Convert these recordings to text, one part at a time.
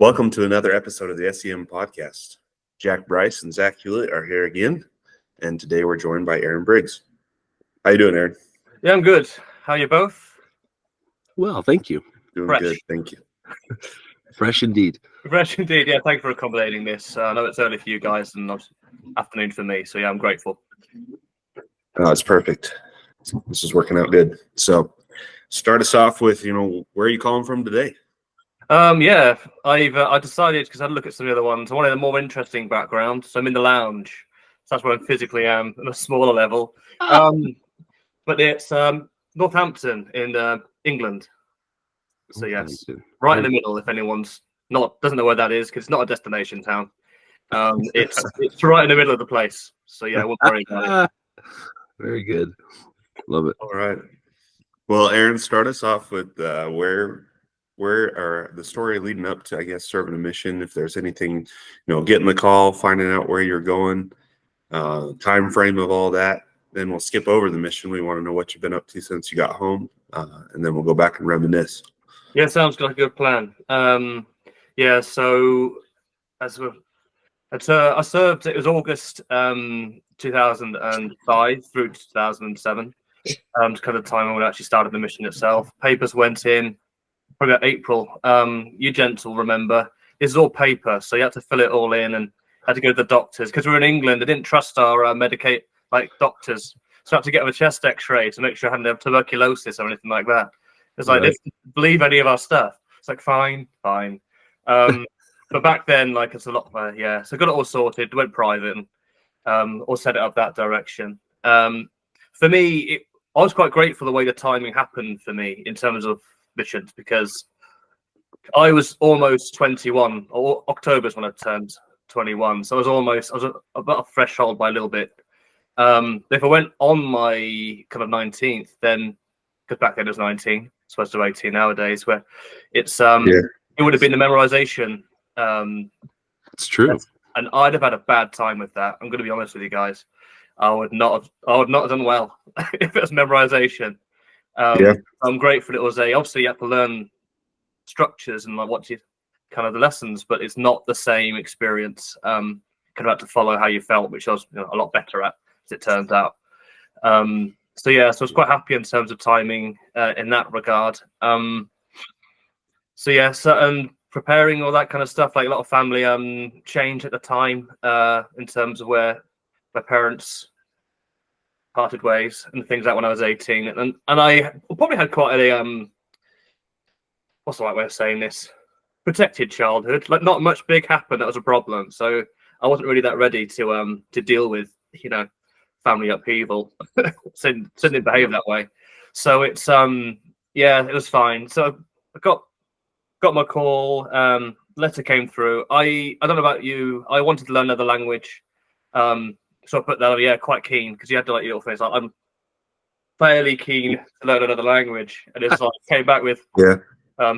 Welcome to another episode of the S.E.M podcast. Jack Bryce and Zach Hewlett are here again, and today we're joined by Aaron Briggs. How you doing, Aaron? Yeah, I'm good. How are you both? Well, thank you. Doing Fresh. good, thank you. Fresh indeed. Fresh indeed. Yeah, thank you for accommodating this. I know it's early for you guys and not afternoon for me, so yeah, I'm grateful. Oh, it's perfect. This is working out good. So, start us off with, where are you calling from today? Yeah, I decided, because I had a look at some of the other ones, I wanted a more interesting background, so I'm in the lounge. So that's where I physically am at a smaller level. But it's Northampton in England. So yes, right in the middle. If anyone's doesn't know where that is, because it's not a destination town. It's right in the middle of the place. So yeah, I won't worry about it. Very good. Love it. All right. Well, Aaron, start us off with where are the story leading up to, I guess, serving a mission. If there's anything, getting the call, finding out where you're going, time frame of all that. Then we'll skip over the mission. We want to know what you've been up to since you got home, and then we'll go back and reminisce. Yeah, sounds like a good plan. Yeah, so I served. It was August 2005 through 2007. Kind of the time when we actually started the mission itself. Papers went in probably about April. You gents will remember this is all paper, so you had to fill it all in and had to go to the doctors because we were in England. They didn't trust our doctors, so I had to get them a chest X-ray to make sure I hadn't had tuberculosis or anything like that. It's like, they didn't believe any of our stuff. It's like, fine. But back then, it's a lot more, yeah. So got it all sorted, went private, and all set it up that direction. For me, I was quite grateful the way the timing happened for me in terms of missions, because I was almost 21, or October's when I turned 21. So I was about a threshold by a little bit. If I went on my kind of 19th, then, because back then it was 19, supposed to be 18 nowadays, where it's it would have been the memorization. It's true. And I'd have had a bad time with that. I'm going to be honest with you guys. I would not have done well if it was memorization. I'm grateful it was obviously you have to learn structures and what you kind of the lessons, but it's not the same experience. Kind of had to follow how you felt, which I was a lot better at, as it turns out. So I was quite happy in terms of timing in that regard. And preparing all that kind of stuff, like a lot of family change at the time in terms of where my parents parted ways and things like when I was 18, and I probably had quite a what's the right way of saying this? Protected childhood. Like not much big happened that was a problem, so I wasn't really that ready to deal with family upheaval. so didn't behave that way. So it's it was fine. So I got my call. Letter came through. I don't know about you. I wanted to learn another language. So I put that quite keen, because you had to your little things. I'm fairly keen to learn another language, and it's came back with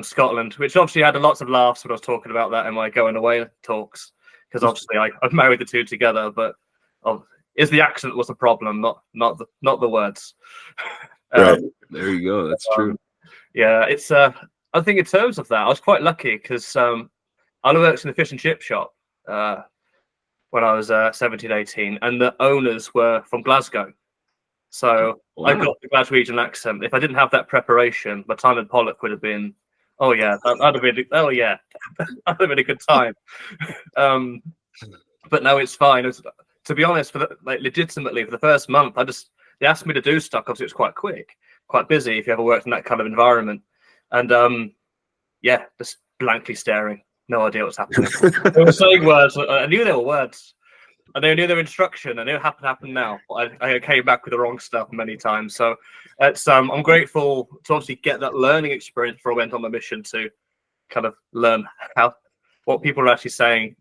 Scotland, which obviously had lots of laughs when I was talking about that in my going away talks, because obviously I've married the two together, but is the accent was the problem, not the words. Right. There you go. That's true. Yeah, it's I think in terms of that, I was quite lucky because I worked in a fish and chip shop when I was 17, 18, and the owners were from Glasgow. So I got the Glaswegian accent. If I didn't have that preparation, my time at Pollock would have been, that'd have been a good time. But no, it's fine. To be honest, legitimately for the first month, they asked me to do stuff because it was quite quick, quite busy. If you ever worked in that kind of environment, and just blankly staring. No idea what's happening. They were saying words. I knew they were words, and they knew their instruction, and it happened now. I came back with the wrong stuff many times. So it's I'm grateful to obviously get that learning experience before I went on the mission to kind of learn what people are actually saying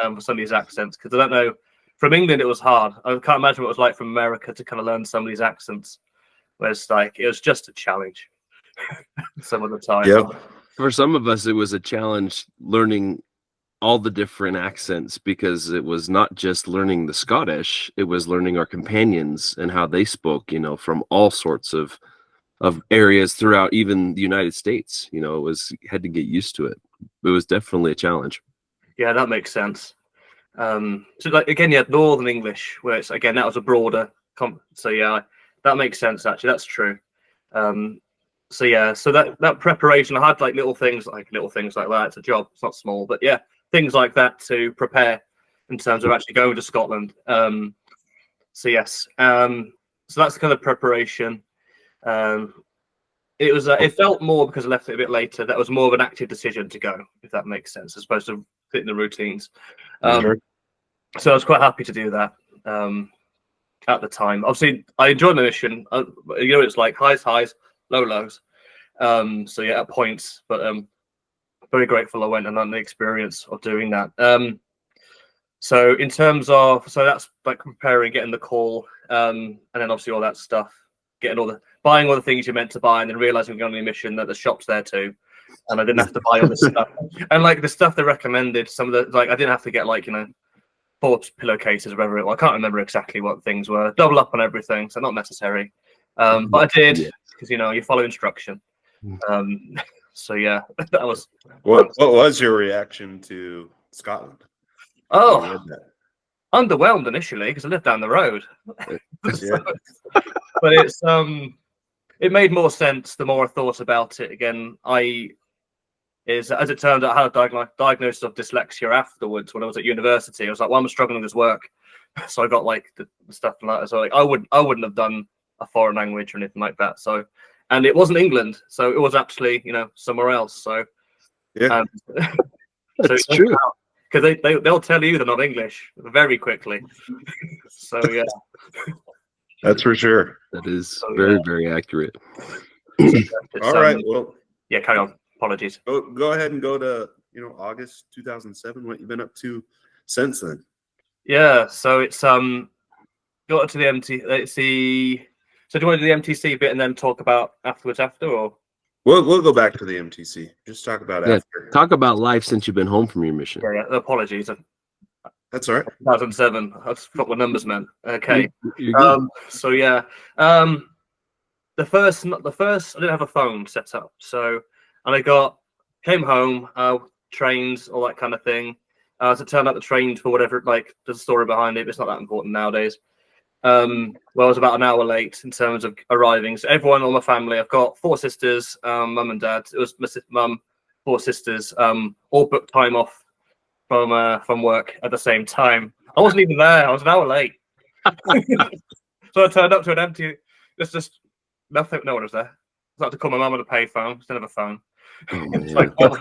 for some of these accents, because I don't know. From England, it was hard. I can't imagine what it was like from America to kind of learn some of these accents. Whereas it was just a challenge some of the time. Yep. For some of us, it was a challenge learning all the different accents, because it was not just learning the Scottish, it was learning our companions and how they spoke, from all sorts of areas throughout even the United States. Had to get used to it. it was definitely a challenge. Yeah, that makes sense. So like again, you had Northern English, where it's again that was a broader. So yeah, that makes sense. Actually, that's true. So yeah, so that preparation, I had like little things like that. It's a job. It's not small, but yeah, things like that to prepare in terms of actually going to Scotland. So yes, so that's the kind of preparation. It was. It felt more because I left it a bit later. That was more of an active decision to go, if that makes sense, as opposed to fitting the routines. Sure. So I was quite happy to do that at the time. Obviously, I enjoyed the mission. It's like highs, lows. So yeah, at points, but very grateful I went and had the experience of doing that. So in terms of, so that's like preparing, getting the call, and then obviously all that stuff, buying all the things you're meant to buy, and then realizing we're going on a mission that the shop's there too, and I didn't have to buy all this stuff. And like the stuff they recommended, some of the like I didn't have to get like 4 pillowcases or whatever. I can't remember exactly what things were. Double up on everything, so not necessary. But I did because you follow instruction. So yeah, that was. What was your reaction to Scotland? Oh, underwhelmed initially because I lived down the road. Yeah. But it made more sense the more I thought about it. Again, as it turned out, I had a diagnosis of dyslexia afterwards when I was at university. I was like, well, I'm struggling with this work, so I got like the stuff like that. So like, I wouldn't have done a foreign language or anything like that. So, and it wasn't England, so it was actually somewhere else. So yeah, that's true. Because they'll tell you they're not English very quickly. So yeah, that's for sure. That is very accurate. All right, well, yeah, carry on. Apologies. Go ahead and go to August 2007. What you've been up to since then? Yeah, so it's got to the MT. So do you want to do the MTC bit and then talk about afterwards or? We'll go back to the MTC. Just talk about after. Talk about life since you've been home from your mission. Yeah. Apologies. That's all right. 2007. I just forgot what numbers meant. Okay. So yeah. The first. I didn't have a phone set up. So, and I came home, trains, all that kind of thing. So it turned out the trains for whatever, like there's a story behind it, but it's not that important nowadays. Well, I was about an hour late in terms of arriving. So everyone, all my family, I've got 4 sisters, mum and dad. It was my mum, 4 sisters, all booked time off from work at the same time. I wasn't even there. I was an hour late. So I turned up to an empty. It's just nothing. No one was there. I had to call my mum on a payphone instead of a phone. It's like, oh,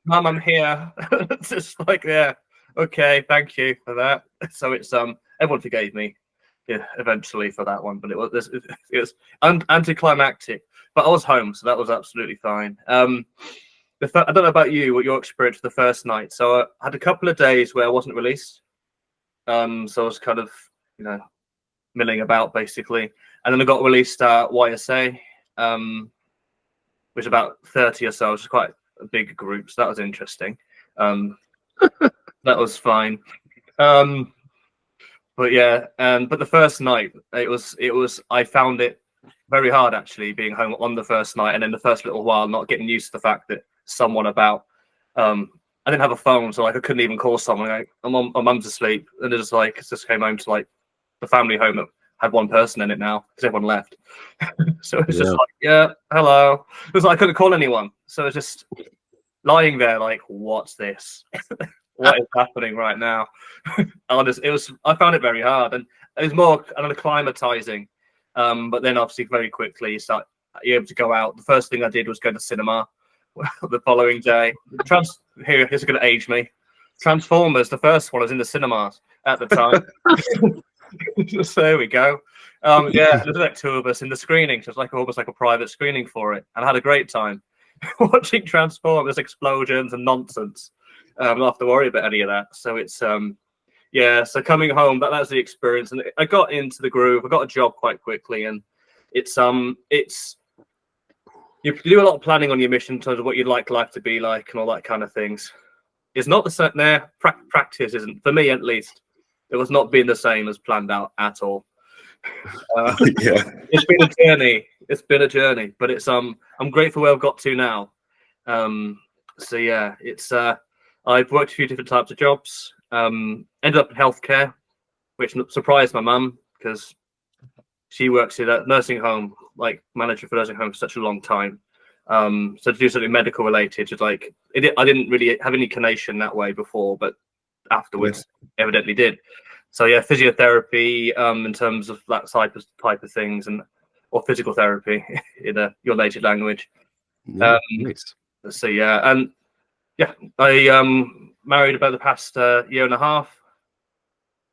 Mum, I'm here. It's just like, yeah, okay, thank you for that. So it's everyone forgave me. Yeah, eventually for that one, but it was anticlimactic. But I was home, so that was absolutely fine. I don't know about you, what your experience the first night. So I had a couple of days where I wasn't released. So I was kind of, milling about basically, and then I got released at YSA, which was about 30 or so, which is quite a big group. So that was interesting. That was fine. But yeah, but the first night it was I found it very hard actually being home on the first night, and then the first little while not getting used to the fact that someone about. I didn't have a phone, so like I couldn't even call someone. Like, my mum's asleep, and it just came home to like the family home that had one person in it now because everyone left. So it's just like, yeah, hello. It was like I couldn't call anyone, so it's just lying there like, what's this? What is happening right now? I found it very hard, and it was more acclimatizing. But then obviously very quickly you're able to go out. The first thing I did was go to cinema the following day. Here's going to age me. Transformers, the first one, was in the cinemas at the time. So there we go. Yeah, there's like 2 of us in the screening, so it's like almost like a private screening for it, and I had a great time watching Transformers, explosions and nonsense. I don't have to worry about any of that. So it's yeah. So coming home, that's the experience, and I got into the groove. I got a job quite quickly, and it's you do a lot of planning on your mission in terms of what you'd like life to be like and all that kind of things. It's not the same. Practice isn't, for me at least. It was not being the same as planned out at all. Yeah, it's been a journey. But it's I'm grateful where I've got to now. So yeah, it's I've worked a few different types of jobs. Ended up in healthcare, which surprised my mum because she works in a nursing home, like manager for nursing home for such a long time. So to do something medical related, just like I didn't really have any inclination that way before, but afterwards evidently did. So yeah, physiotherapy, in terms of that type of things, or physical therapy in your native language. Yeah, nice. So yeah, and yeah, I married about the past year and a half.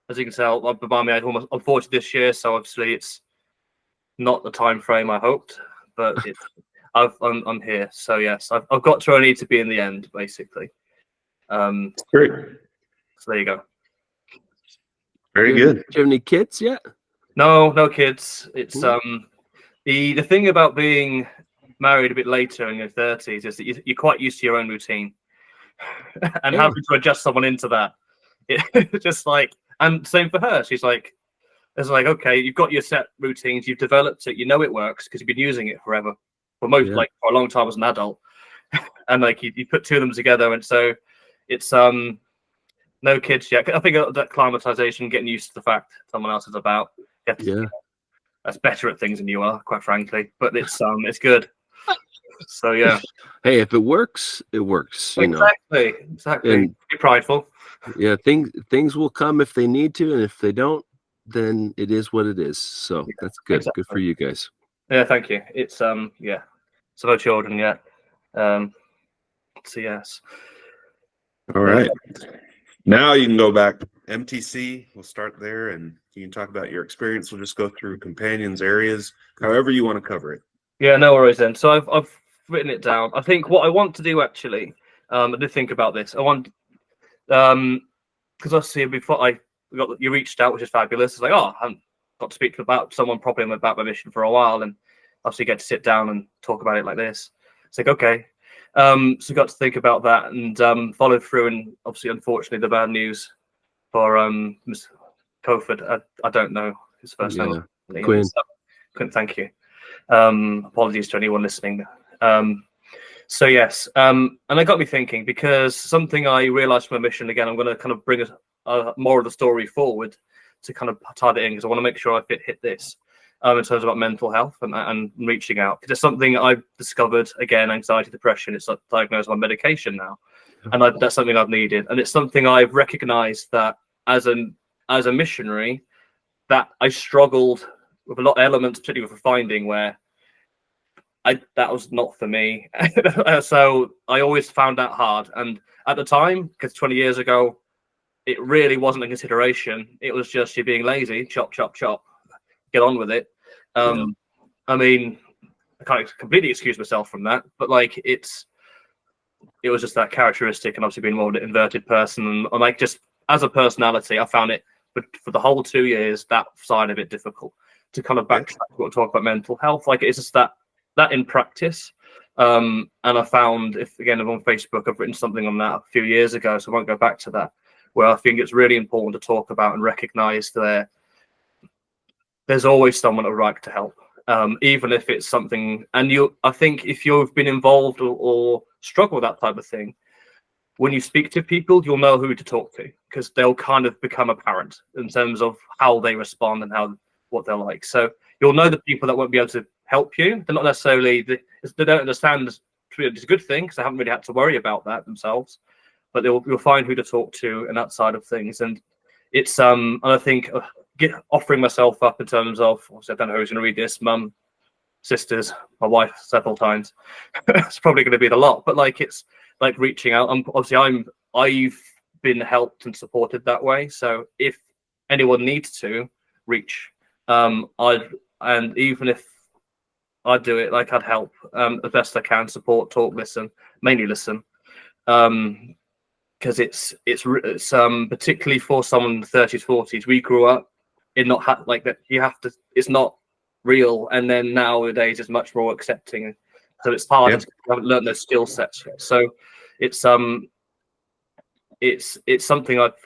As you can tell, I'm almost, I'm 40 this year, so obviously it's not the time frame I hoped, but I'm here. So yes, I've got to where I need to be in the end, basically. Great. So there you go. Very good. Do you have any kids yet? No kids. It's Cool. the thing about being married a bit later in your 30s is that you're quite used to your own routine, and Yeah. having to adjust someone into that. It just like, and same for her. She's like, it's like, okay, you've got your set routines, you've developed it, you know it works because you've been using it forever, for like for a long time as an adult, and like you put two of them together, and so it's no kids yet. I think that climatization, getting used to the fact someone else is about, that's better at things than you are, quite frankly. But it's good. So yeah. Hey, if it works, it works. You know. Exactly. And be prideful. yeah, things will come if they need to, and if they don't, then it is what it is. So that's good. Exactly. Good for you guys. Yeah, thank you. It's yeah, so no children yet. So yes. All right. Now you can go back. MTC, we'll start there, and you can talk about your experience. We'll just go through companions, areas, however you want to cover it. Yeah, no worries then. So I've written it down. I think what I want to do actually, I did think about this. I want, because obviously before you reached out, which is fabulous. It's like, oh, I haven't got to speak about someone properly about my mission for a while, and obviously get to sit down and talk about it like this. It's like, okay. So got to think about that and followed through, and obviously, unfortunately, the bad news for Kofod. I don't know his first name. Quinn. Quinn, thank you. Apologies to anyone listening. So yes, and it got me thinking, because something I realized from my mission, again, I'm going to kind of bring more of the story forward to kind of tie it in, because I want to make sure I hit this in terms about mental health and reaching out. It's something I've discovered, again, anxiety, depression. It's diagnosed on medication now, and that's something I've needed, and it's something I've recognized that as a missionary, that I struggled with a lot of elements, particularly with finding where that was not for me. So I always found that hard. And at the time, because 20 years ago, it really wasn't a consideration. It was just you being lazy, chop, chop, chop, get on with it. I mean, I can't completely excuse myself from that, but like it was just that characteristic, and obviously being more of an inverted person, and like just as a personality, I found it, but for the whole 2 years, that side of it difficult to kind of backtrack to talk about mental health. Like it's just that in practice. And I found, if again, I'm on Facebook, I've written something on that a few years ago, so I won't go back to that, where I think it's really important to talk about and recognize there's always someone that would like to help, even if it's something. And I think if you've been involved or struggle with that type of thing, when you speak to people, you'll know who to talk to, because they'll kind of become apparent in terms of how they respond and what they're like. So you'll know the people that won't be able to help you. They're not necessarily, they don't understand. It's a good thing, because they haven't really had to worry about that themselves, but you'll find who to talk to and that side of things. And it's and I think offering myself up in terms of, I don't know who's going to read this, mum, sisters, my wife several times. It's probably going to be a lot, but like it's like reaching out. I've been helped and supported that way. So if anyone needs to reach, and even if I do it, like I'd help the best I can, support, talk, listen, mainly listen, because it's particularly for someone in the 30s, 40s. We grew up in not like that. You have to. It's not real, and then nowadays it's much more accepting. So it's hard. Yep. To haven't learned those skill sets yet. So it's something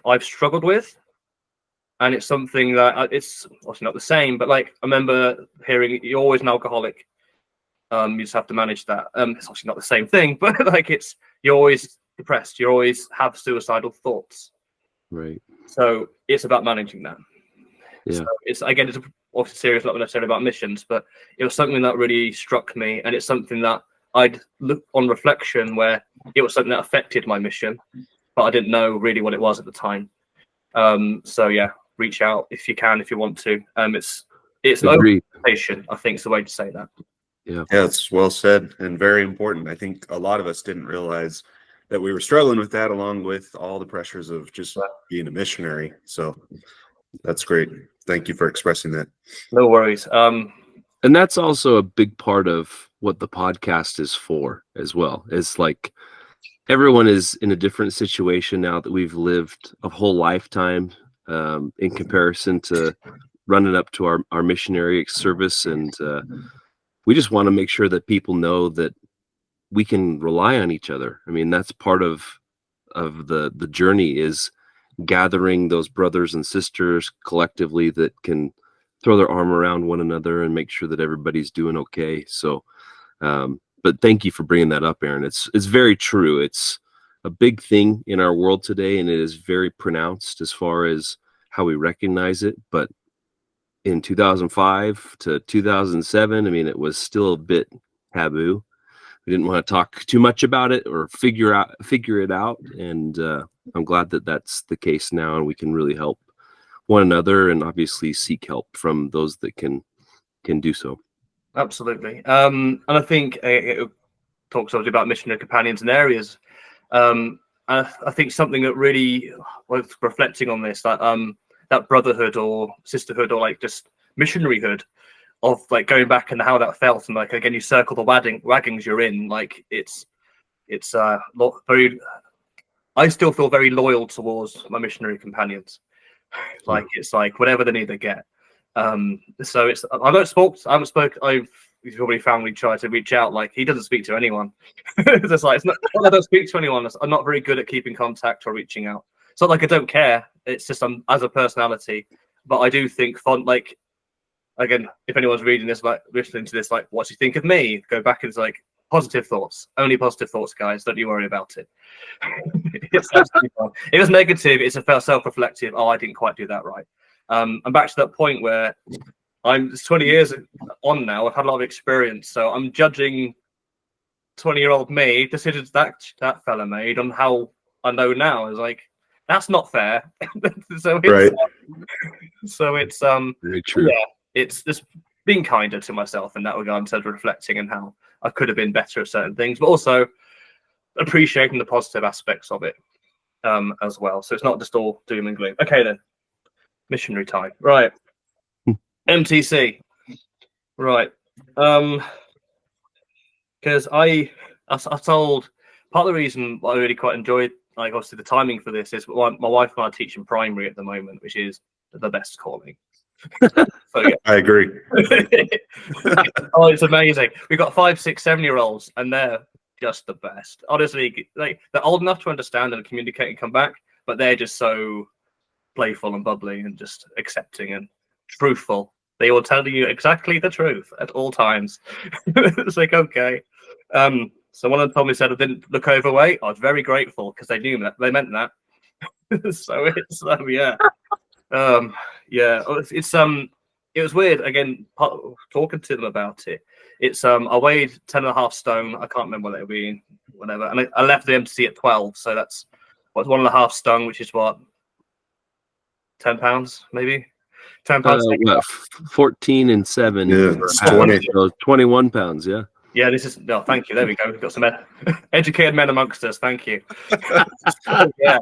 I've struggled with. And it's something that it's obviously not the same, but like I remember hearing, you're always an alcoholic. You just have to manage that. It's obviously not the same thing, but like you're always depressed. You always have suicidal thoughts. Right. So it's about managing that. Yeah. So it's obviously serious, not necessarily about missions, but it was something that really struck me, and it's something that I'd look on reflection where it was something that affected my mission, but I didn't know really what it was at the time. So yeah, reach out if you can, if you want to. It's an open invitation, I think is the way to say that. Yeah, it's well said and very important. I think a lot of us didn't realize that we were struggling with that, along with all the pressures of just being a missionary. So that's great. Thank you for expressing that. No worries. And that's also a big part of what the podcast is for as well. It's like everyone is in a different situation now that we've lived a whole lifetime in comparison to running up to our missionary service. And we just want to make sure that people know that we can rely on each other. I mean, that's part of the journey, is gathering those brothers and sisters collectively that can throw their arm around one another and make sure that everybody's doing okay. So, but thank you for bringing that up, Aaron. It's very true. It's a big thing in our world today, and it is very pronounced as far as how we recognize it. But in 2005 to 2007, I mean, it was still a bit taboo. We didn't want to talk too much about it or figure it out. And I'm glad that that's the case now, and we can really help one another and obviously seek help from those that can do so. Absolutely. And I think it talks obviously about missionary companions and areas. And I think something that really was reflecting on this, that brotherhood or sisterhood or like just missionaryhood of like going back and how that felt, and like again you circle the wagons you're in, like it's very, I still feel very loyal towards my missionary companions. Like it's like whatever they need they get. So it's I haven't spoke. He's probably family tried to reach out. Like he doesn't speak to anyone. It's like it's not I don't speak to anyone. I'm not very good at keeping contact or reaching out. It's not like I don't care. It's just I'm as a personality. But I do think like again, if anyone's reading this, like listening to this, like what do you think of me? Go back and it's like positive thoughts. Only positive thoughts, guys. Don't you worry about it. It's absolutely fine. If it was negative, it's a self-reflective. Oh, I didn't quite do that right. I'm back to that point where it's 20 years on now. I've had a lot of experience, so I'm judging 20-year-old me decisions that fella made on how I know now. Is like that's not fair. So it's, right. So it's very true. Yeah, it's just being kinder to myself in that regard, in terms of reflecting and how I could have been better at certain things, but also appreciating the positive aspects of it as well. So it's not just all doom and gloom. Okay then, missionary time, right? MTC, right? Because I told part of the reason I really quite enjoyed, like obviously the timing for this, is my wife and I are teaching primary at the moment, which is the best calling. So yeah, I agree. Oh, it's amazing. We've got 5, 6, 7-year-olds, and they're just the best. Honestly, like they're old enough to understand and communicate and come back, but they're just so playful and bubbly and just accepting and truthful. They will tell you exactly the truth at all times. It's like, okay. So one of them told me, said I didn't look overweight. I was very grateful because they knew that they meant that. So it's yeah. Yeah, it was weird again talking to them about it. It's I weighed 10.5 stone. I can't remember what it would be, whatever. And I left the MTC at 12, so that's what's 1.5 stone, which is what, 10 pounds maybe. 10 pounds. 14 and 7. Yeah, it's 20. So 21 pounds. Yeah. Yeah, this is no. Thank you. There we go. We've got some educated men amongst us. Thank you. Yeah.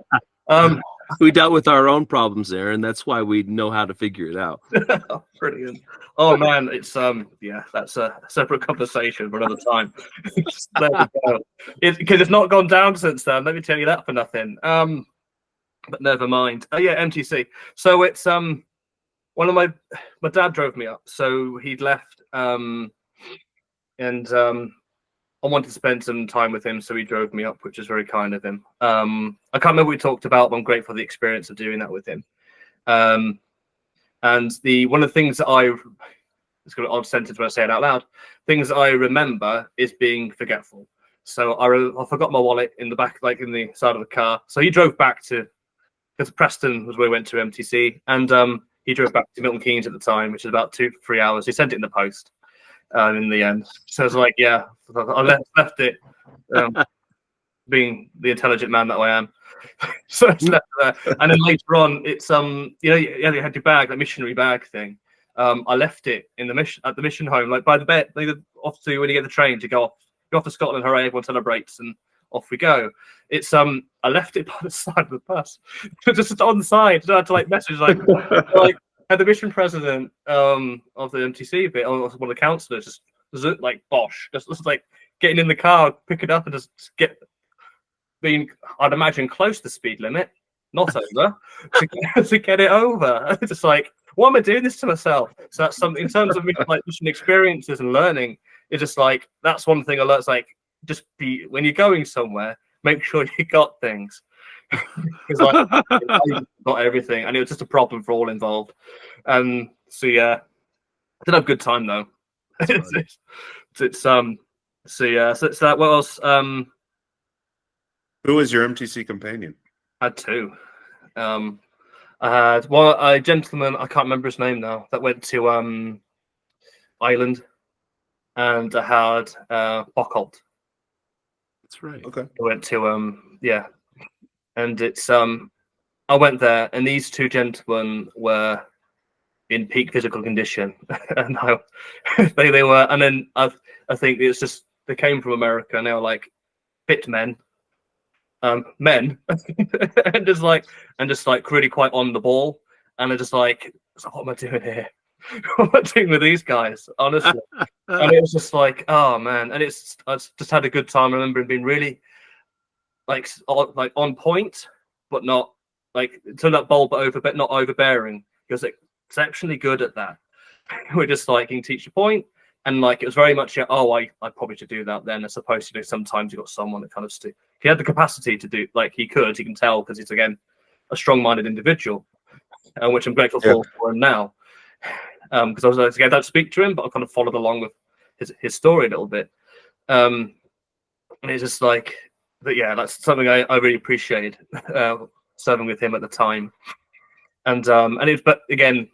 We dealt with our own problems there, and that's why we know how to figure it out. Brilliant. Oh man, it's yeah, that's a separate conversation for another time. There we go. Because it's not gone down since then. Let me tell you that for nothing. But never mind. Oh yeah, MTC. So it's one of my dad drove me up. So he'd left and I wanted to spend some time with him, so he drove me up, which is very kind of him. I can't remember what we talked about, but I'm grateful for the experience of doing that with him. And one of the things that I it's got an odd sentence when I say it out loud. Things I remember is being forgetful. So I forgot my wallet in the back, like in the side of the car. So he drove back to, because Preston was where we went to MTC, and he drove back to Milton Keynes at the time, which is about 2 to 3 hours. He sent it in the post in the end. So I was like, yeah, I left it, being the intelligent man that I am. So it's left there. And then later on, it's you know, you had your bag, that missionary bag thing. I left it in the mission home, like by the bed. They off to when you get the train to go off to Scotland. Hooray! Everyone celebrates, and off we go. It's I left it by the side of the bus, just on the side. I had to like message like had the mission president of the MTC bit, or one of the councillors, just like bosh, just like getting in the car, pick it up, and just get being, I'd imagine, close to the speed limit, not over, to get it over. Just like, why am I doing this to myself? So that's something in terms of like mission experiences and learning. It's just like, that's one thing I learned. It's like, just be, when you're going somewhere, make sure you got things. Because like, I got everything, and it was just a problem for all involved. So yeah, did have a good time though. it's so yeah, so it's that. What else? Who was your MTC companion? I had two. I had a gentleman, I can't remember his name now, that went to Ireland, and I had Bockholt. That's right. Okay. I went to yeah, and it's I went there, and these two gentlemen were in peak physical condition, and they were, and then I think it's just they came from America, and they were like fit men. Men and just like really quite on the ball, and they're just like, what am I doing here? What am I doing with these guys, honestly? And it was just like, oh man. And I just had a good time. I remember being really like on point, but not like turned up bold but not overbearing. He was like exceptionally good at that. We're just like, you can teach your point. And like, it was very much, I probably should do that then, as opposed to sometimes you got someone that kind of he had the capacity to do, like he can tell, because he's again a strong-minded individual, which I'm grateful for him now. Because I was like, I don't speak to him, but I kind of followed along with his story a little bit. And it's just like, but yeah, that's something I really appreciated serving with him at the time. But again,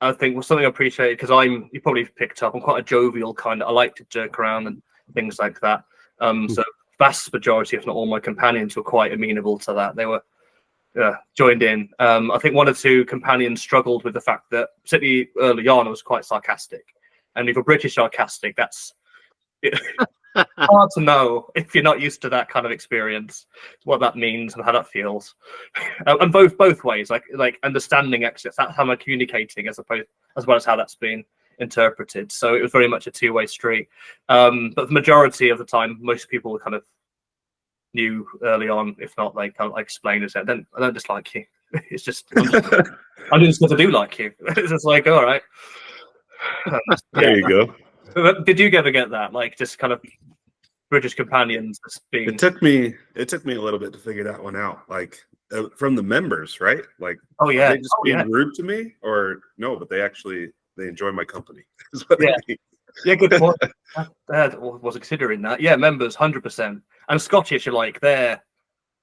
I think was something I appreciated because you probably picked up, I'm quite a jovial kind of, I like to jerk around and things like that. So vast majority, if not all my companions, were quite amenable to that. They were joined in. I think one or two companions struggled with the fact that, particularly early on, I was quite sarcastic. And if you're British sarcastic, that's hard to know if you're not used to that kind of experience, what that means and how that feels. And both ways, like understanding actually that's how I'm communicating as well as how that's been interpreted. So it was very much a two-way street. But the majority of the time, most people kind of knew early on, if not like kind of like explain and said, I don't dislike you. It's just I'm just because I do like you. It's just like, all right. There you go. Did you ever get that? Like just kind of British companions being... It took me a little bit to figure that one out. Like from the members, right? Like, oh yeah, are they just being rude to me, or no? But they enjoy my company. Yeah, good point. I was considering that. Yeah, members, 100%. And Scottish are like they're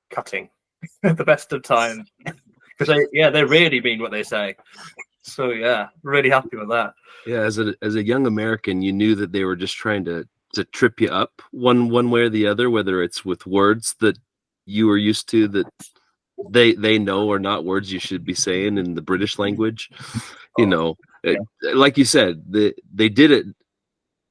cutting at the best of times because they really mean what they say. So yeah, really happy with that. Yeah, as a young American, you knew that they were just trying to trip you up one way or the other, whether it's with words that you were used to that they know are not words you should be saying in the British language. Like you said, they did it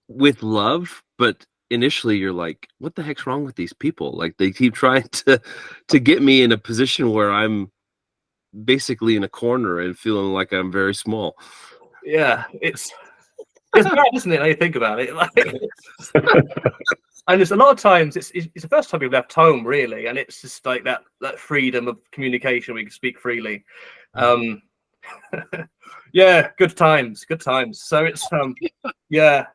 with love, but initially you're like, what the heck's wrong with these people? Like they keep trying to get me in a position where I'm basically in a corner and feeling like I'm very small. Yeah, it's bad, isn't it? When you think about it, and there's a lot of times it's the first time we've left home, really, and it's just like that freedom of communication. We can speak freely. Yeah, good times. So it's yeah.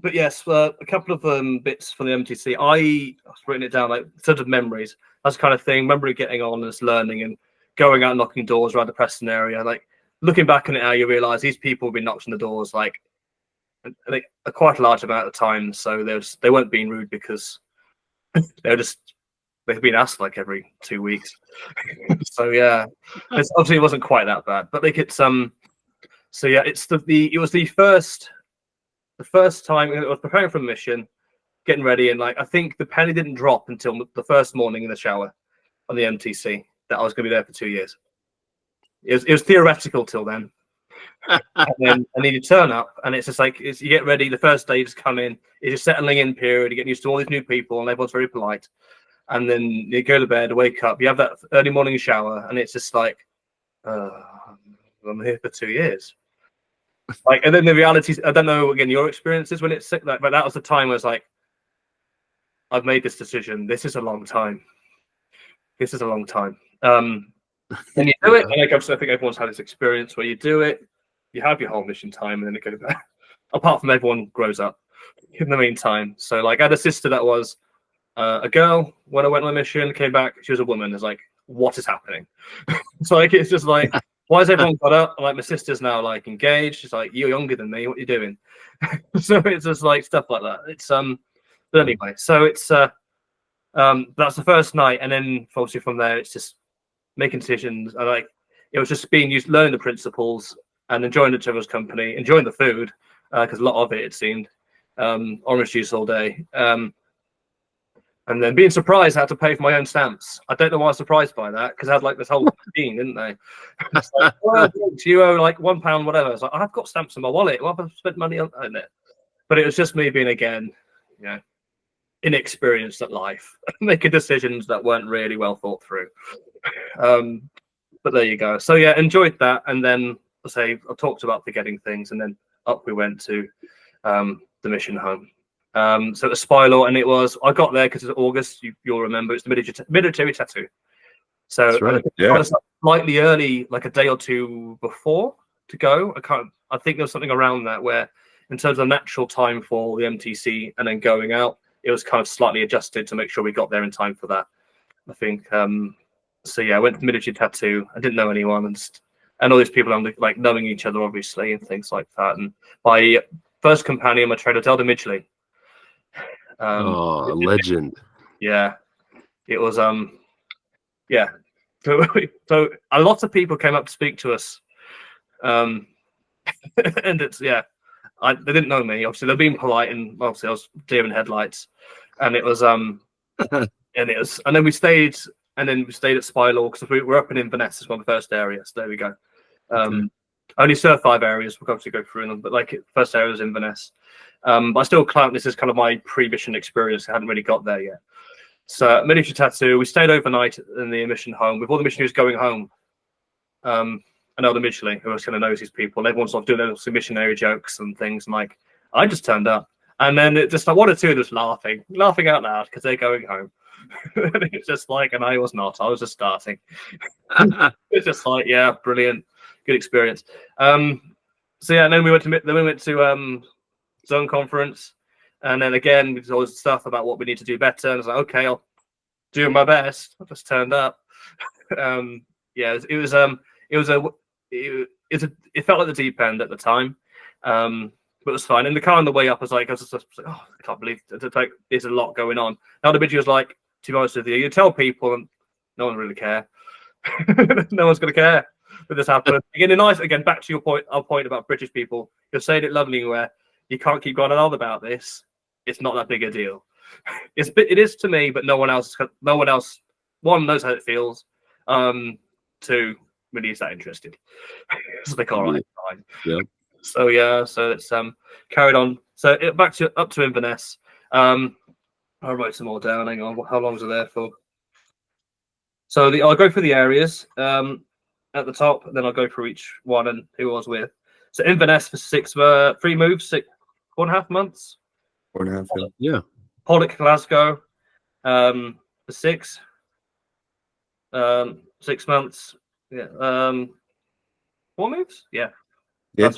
But yes, a couple of bits from the MTC. I've written it down, like sort of memories. That's the kind of thing. Remember getting on and just learning and going out and knocking doors around the Preston area. Like looking back on it now, you realise these people have been knocked on the doors like quite a large amount of time. So they weren't being rude because they've been asked like every 2 weeks. So yeah, it's obviously it wasn't quite that bad, but like it's So yeah, it's it was the first time I was preparing for the mission, getting ready, and like I think the penny didn't drop until the first morning in the shower on the MTC that I was going to be there for 2 years. It was theoretical till then. And then you turn up, and it's just like you get ready. The first day, you just come in, it's just settling in period. You get used to all these new people, and everyone's very polite. And then you go to bed, wake up, you have that early morning shower, and it's just like, I'm here for 2 years. Like, and then the reality is, I don't know again your experiences when it's sick, like, but that was the time where it's like, I've made this decision. This is a long time. This is a long time. And you do it, and like I think everyone's had this experience where you do it, you have your whole mission time, and then it goes back. Apart from everyone grows up in the meantime. So like I had a sister that was a girl when I went on a mission, came back, she was a woman. It's like, what is happening? So like it's just like, why has everyone got up? Like my sister's now like engaged. She's like, you're younger than me. What are you doing? So it's just like stuff like that. It's but anyway, so it's that's the first night, and then obviously from there it's just making decisions. And like it was just being used, learning the principles, and enjoying each other's company, enjoying the food because a lot of it seemed orange juice all day. And then being surprised I had to pay for my own stamps. I don't know why I was surprised by that, because I had like this whole thing, didn't they? It's like, well, you owe like £1, whatever. I was like, I've got stamps in my wallet. Well, I've spent money on it. But it was just me being, again, you know, inexperienced at life, making decisions that weren't really well thought through. But there you go. So yeah, enjoyed that. And then I talked about forgetting things, and then up we went to the mission home. So it was Spylaw, and I got there because it's August. You'll remember it's the military tattoo. So that's right. I was slightly early, like a day or two before to go. I think there was something around that where, in terms of natural time for the MTC and then going out, it was kind of slightly adjusted to make sure we got there in time for that. I think. So yeah, I went to military tattoo. I didn't know anyone, and all these people like knowing each other, obviously, and things like that. And my first companion, my trainer, Elder Midgley. A legend. Yeah, it was yeah. So a lot of people came up to speak to us, and it's they didn't know me. Obviously, they're being polite, and obviously I was deer in headlights, and it was and then we stayed at Spylaw because we were up in Inverness as one of the first areas. There we go. Only served 5 areas. We'll obviously go through them, but like first area was Inverness. But I still count this as kind of my pre-mission experience. I hadn't really got there yet. So military tattoo, we stayed overnight in the mission home with all the missionaries going home. And Elder Midgley, who was kind of knows these people, and everyone's sort of doing those missionary jokes and things. And like, I just turned up, and then it just like one or two just laughing out loud because they're going home. And it's just like, and I was not. I was just starting. It's just like, yeah, brilliant, good experience. So yeah, and then we went to zone conference, and then again there's always stuff about what we need to do better, and I was like, okay, I'll do my best. I just turned up. It felt like the deep end at the time, but it was fine. In the car on the way up, I was like, oh, I can't believe there's a lot going on. Now the video was like, to be honest with you, you tell people and no one really care. No one's gonna care that this happened. Again, back to our point about British people. You're saying it lovely where you can't keep going on about this. It's not that big a deal. It is to me, but no one else. One knows how it feels. Two really is that interested. So they all right, fine. Yeah. So yeah, so it's carried on. So up to Inverness. I'll write some more down. Hang on, how long is it there for? So I'll go through the areas at the top, and then I'll go through each one and who I was with. So Inverness for 3 moves, 4.5 months. 4.5. Yeah. Pollock, Glasgow, for 6. 6 months. Yeah. 4 moves? Yeah. Yeah.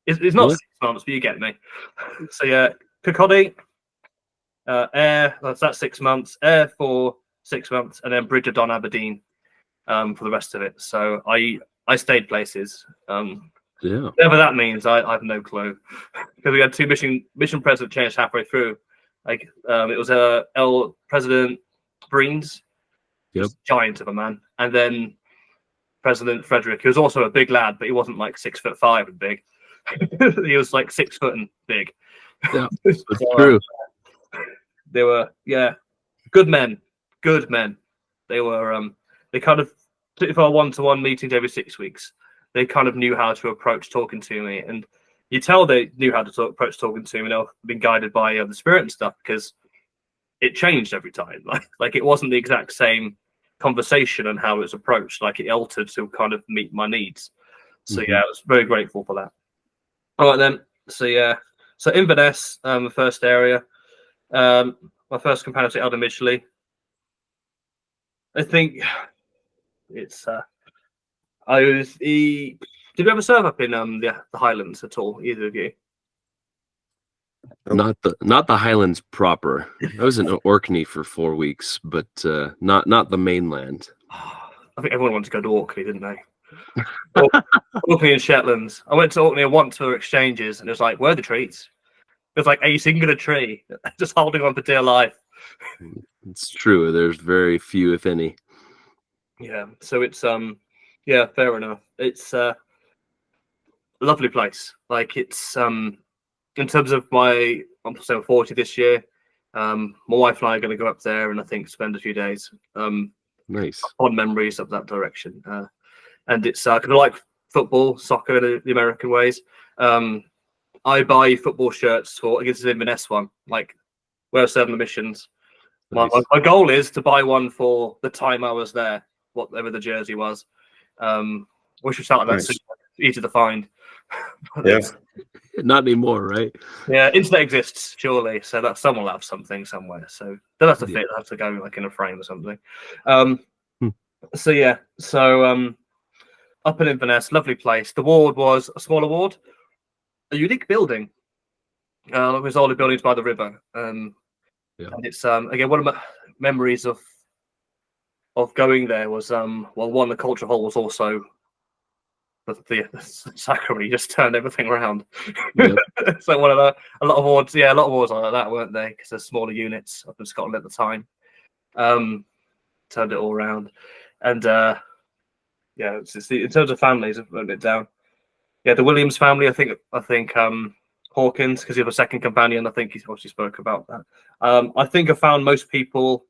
It's not 6 months, but you get me. So yeah, Kirkcaldy, Ayr, that's 6 months. Ayr for 6 months, and then Bridge of Don Aberdeen for the rest of it. So I stayed places. Yeah. Whatever that means, I have no clue. Because we had two mission president change halfway through. Like it was President Briggs, Yep. giant of a man, and then President Frederick, who was also a big lad, but he wasn't like 6'5" and big. He was like 6 foot and big. Yeah, that's true. They were good men. Good men. They were they kind of, if our one-to-one meetings every 6 weeks, they kind of knew how to approach talking to me, and you tell they knew how to approach talking to me. They've been guided by the Spirit and stuff, because it changed every time. Like it wasn't the exact same conversation and how it was approached. Like it altered to kind of meet my needs. So I was very grateful for that. All right then. So Inverness, the first area. My first companion was Elder Midgley. I think it's did you ever serve up in the Highlands at all, either of you? Not the Highlands proper. I was in Orkney for 4 weeks, but not the mainland. I think everyone wanted to go to Orkney, didn't they? Orkney and Shetlands. I went to Orkney once for exchanges, and it was like, where are the trees? It was like a singular tree, just holding on for dear life. It's true. There's very few, if any. Yeah. So it's fair enough. It's a lovely place. Like it's in terms of I'm 40 this year. My wife and I are going to go up there and I think spend a few days. Nice. Fond memories of that direction. And it's kind of like football, soccer in the American ways. I buy football shirts against the Inverness one, like where I serve in the missions. Nice. My goal is to buy one for the time I was there, whatever the jersey was. We should start like that soon. Easy to find. Yeah. Not anymore, right? Yeah, internet exists, surely, so that someone will have something somewhere. So they'll have to fit, they'll have to go like in a frame or something. So up in Inverness, lovely place. The ward was a smaller ward, a unique building. It was all the buildings by the river. And it's again one of my memories of going there was one, the culture hall was also the sacrament. Just turned everything around. Yep. So a lot of wards like that, weren't they? Because there's smaller units up in Scotland at the time. Turned it all around, and it's in terms of families, I've wrote it down. Yeah, the Williams family. I think Hawkins, because you have a second companion. I think he obviously spoke about that. I think I found most people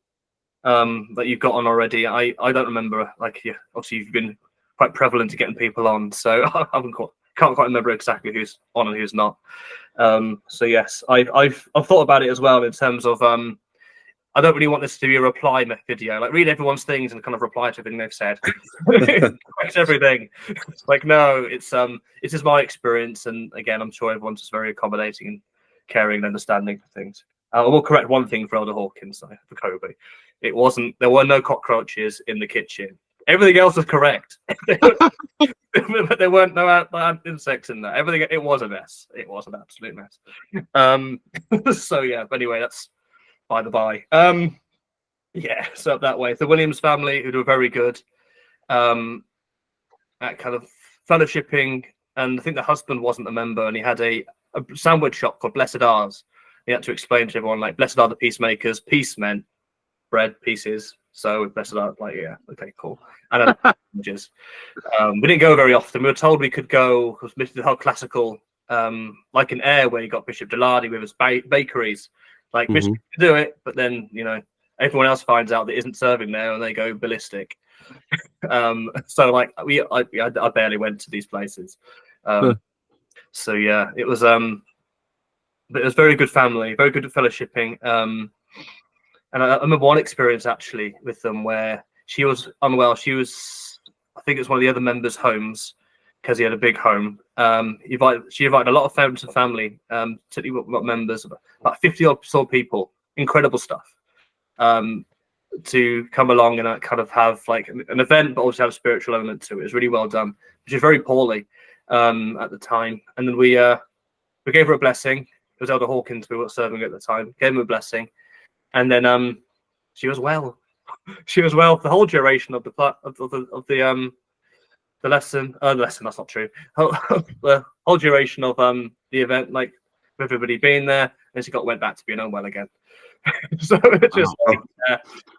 that you've got on already. I don't remember. Obviously you've been quite prevalent to getting people on, so I can't quite remember exactly who's on and who's not. So yes, I've thought about it as well in terms of I don't really want this to be a reply video, like read everyone's things and kind of reply to everything they've said. Correct everything. Like no, it's just my experience, and again, I'm sure everyone's just very accommodating and caring and understanding for things. I will correct one thing for Elder Hawkins, for Kobe. There were no cockroaches in the kitchen. Everything else was correct. But there weren't no insects in there. Everything, it was a mess. It was an absolute mess. So yeah, but anyway, that's by the by. So up that way. The Williams family, who were very good at kind of fellowshipping, and I think the husband wasn't a member, and he had a sandwich shop called Blessed Ours. He had to explain to everyone, like, blessed are the peacemakers, peace meant bread pieces. So blessed are, like, yeah, okay, cool. And sandwiches. We didn't go very often. We were told we could go, because the whole classical, like in Ayr, where you got Bishop Delardy with his bakeries. Like, Bishop can do it, but then, everyone else finds out that isn't serving there and they go ballistic. So, like, I barely went to these places. So, yeah, it was but it was very good family, very good at fellowshipping. And I remember one experience actually with them where she was unwell. She was, I think it's one of the other members' homes, because he had a big home. She invited a lot of friends and family, particularly members, about 50 odd so people, incredible stuff, to come along and kind of have like an event, but also have a spiritual element to it. It was really well done. She was very poorly at the time. And then we gave her a blessing. It was Elder Hawkins we were serving at the time. Gave him a blessing. And then she was well. She was well for the whole duration of the the lesson, that's not true. The whole duration of the event, like with everybody being there, and she went back to being unwell again. So it's just like,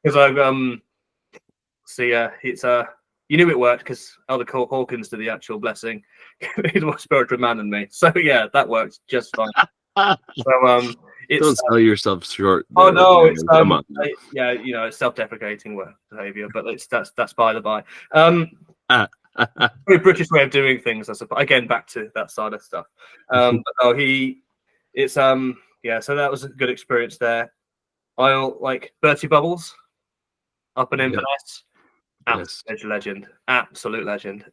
because I've so yeah, it's you knew it worked because Elder Hawkins did the actual blessing. He's more spiritual man than me, so yeah, that works just fine. So it's Don't sell yourself short. oh no, man. it's Come on. yeah, you know, it's self-deprecating behavior, but that's by the by. Very British way of doing things, I suppose. Again, back to that side of stuff. But no, it's yeah, so that was a good experience there. I like Bertie Bubbles up in Inverness. Yes. Absolute legend.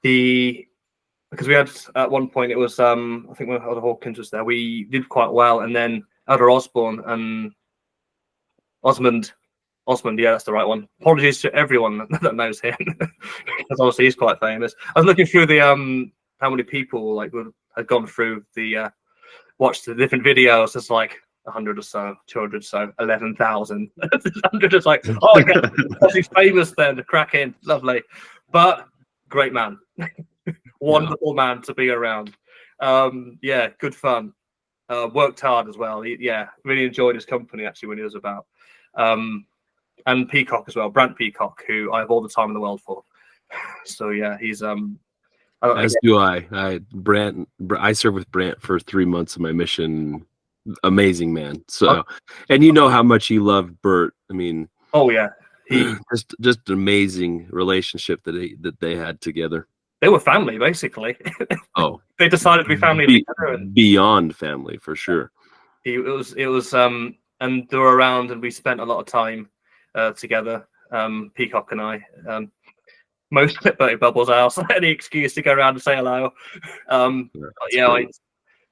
Because we had at one point, it was I think when Elder Hawkins was there, we did quite well, and then Elder Osborne and Osmond, yeah, that's the right one. Apologies to everyone that knows him, because obviously he's quite famous. I was looking through the how many people like had gone through the watched the different videos. It's like 100 or so, 200 or so, 11,000. 100 is like, oh, okay, he's famous then, the cracking, lovely, but great man. Wonderful man to be around. Yeah, good fun. Worked hard as well. Yeah, really enjoyed his company actually when he was about. And Peacock as well, Brant Peacock, who I have all the time in the world for. So yeah, he's as do I. Brant, I served with Brant for 3 months of my mission. Amazing man. So, and you know how much he loved Bert. I mean, oh yeah, he just an amazing relationship that they had together. They were family, basically. Oh, they decided to be family together, and beyond family for sure. It was, and they were around, and we spent a lot of time together. Peacock and I, most at Bertie Bubbles' house, any excuse to go around and say hello.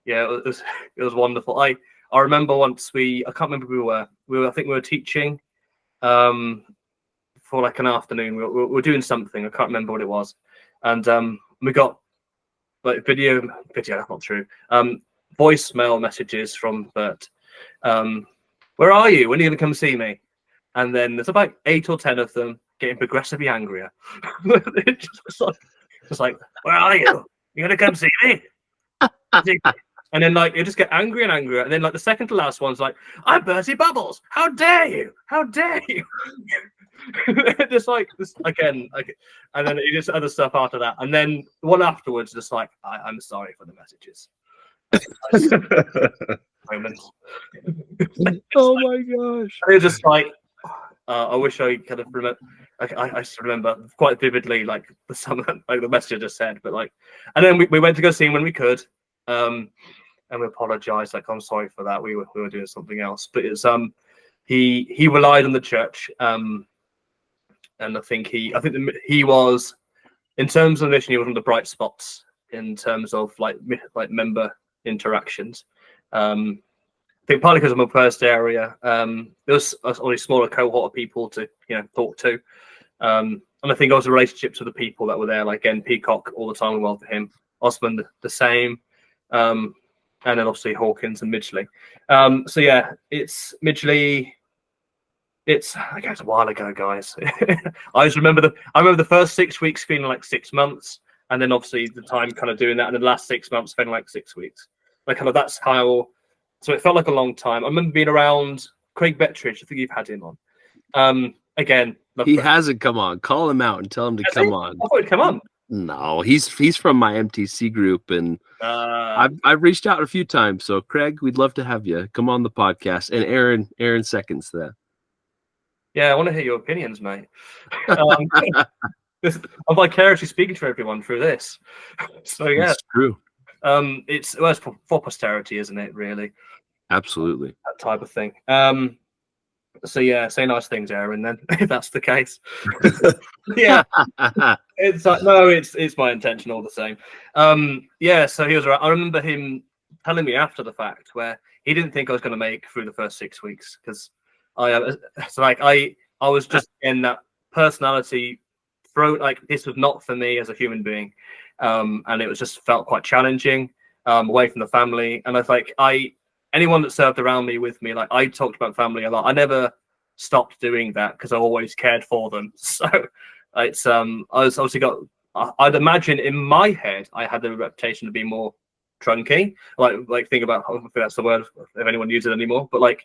It was wonderful. I remember once I can't remember who we were. I think we were teaching, for like an afternoon. We were doing something. I can't remember what it was. And we got like video, that's not true. Voicemail messages from Bert. Where are you? When are you going to come see me? And then there's about 8 or 10 of them getting progressively angrier. It's like, where are you? You going to come see me? And then like you just get angrier and angrier. And then like the second to last one's like, I'm Bertie Bubbles. How dare you? How dare you? Just like this again, and then it just other stuff after that, and then the one afterwards, just like I'm sorry for the messages. Moment. Oh my gosh! It was just like I wish I could have remember. I still remember quite vividly, like the message I just said, but like, and then we went to go see him when we could, and we apologized. Like, I'm sorry for that. We were doing something else, but it's he relied on the church. And I think he was, in terms of mission, he was one of the bright spots in terms of like member interactions. I think partly because of my first area, there was only a smaller cohort of people to talk to, and I think also relationships with the people that were there. Like again, Peacock all the time well for him, Osmond the same, and then obviously Hawkins and Midgley. So yeah, it's Midgley. I guess a while ago, guys. I remember the first 6 weeks feeling like 6 months, and then obviously the time kind of doing that, and then the last 6 months feeling like 6 weeks. Like kind of that's how. So it felt like a long time. I remember being around Craig Bettridge. I think you've had him on. Again, he hasn't come on. Call him out and tell him to come on. I thought he'd come on. No, he's from my MTC group, and I've reached out a few times. So Craig, we'd love to have you come on the podcast. And Aaron seconds that. Yeah, I want to hear your opinions, mate. I'm vicariously speaking to everyone through this. So yeah, it's true. It's for posterity, isn't it? Really, absolutely that type of thing. So yeah, say nice things, Aaron. Then, if that's the case, yeah, it's like no, it's my intention all the same. Yeah, so he was right. I remember him telling me after the fact where he didn't think I was going to make through the first 6 weeks because. I was just in that personality like this was not for me as a human being, and it was just felt quite challenging, away from the family. And I was like, anyone that served around me with me, like I talked about family a lot. I never stopped doing that because I always cared for them. So It's I was obviously got. I'd imagine in my head I had the reputation to be more trunky. Like think about, I don't think that's the word if anyone uses it anymore. But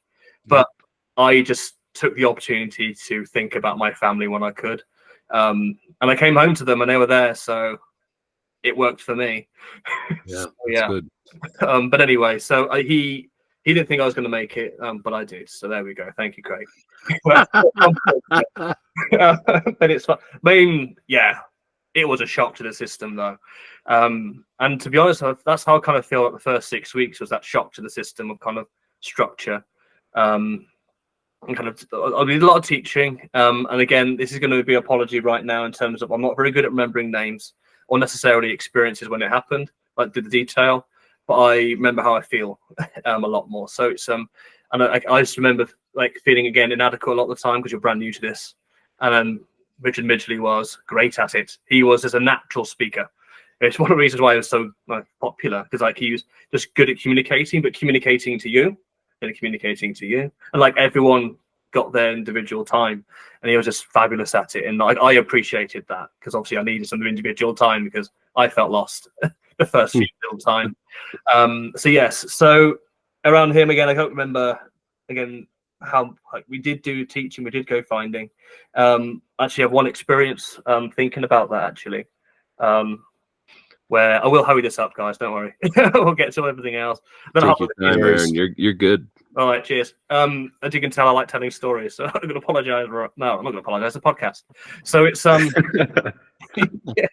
I just took the opportunity to think about my family when I could, and I came home to them and they were there, so it worked for me. Yeah, So, that's good. but anyway, so he didn't think I was going to make it, but I did. So there we go. Thank you, Craig. But it's fun. I mean, yeah, it was a shock to the system, though. And to be honest, that's how I kind of feel like the first 6 weeks was that shock to the system of kind of structure. And kind of, I did a lot of teaching. And again, this is going to be an apology right now in terms of I'm not very good at remembering names or necessarily experiences when it happened, like the detail. But I remember how I feel a lot more. So it's and I just remember like feeling again inadequate a lot of the time because you're brand new to this. And then Richard Midgley was great at it. He was as a natural speaker. It's one of the reasons why he was so popular, because like he was just good at communicating, but communicating to you and communicating to you, and like everyone got their individual time, and he was just fabulous at it. And I appreciated that because obviously I needed some individual time because I felt lost the first few little time. So yes, so around him again, I don't remember again how like we did do teaching, we did go finding. Actually, I have one experience thinking about that actually, where I will hurry this up, guys. Don't worry, we'll get to everything else. Then Take your time, Aaron. You're good. All right, cheers. As you can tell, I like telling stories, so I'm going to apologize. No, I'm not going to apologize. It's a podcast, so it's yeah,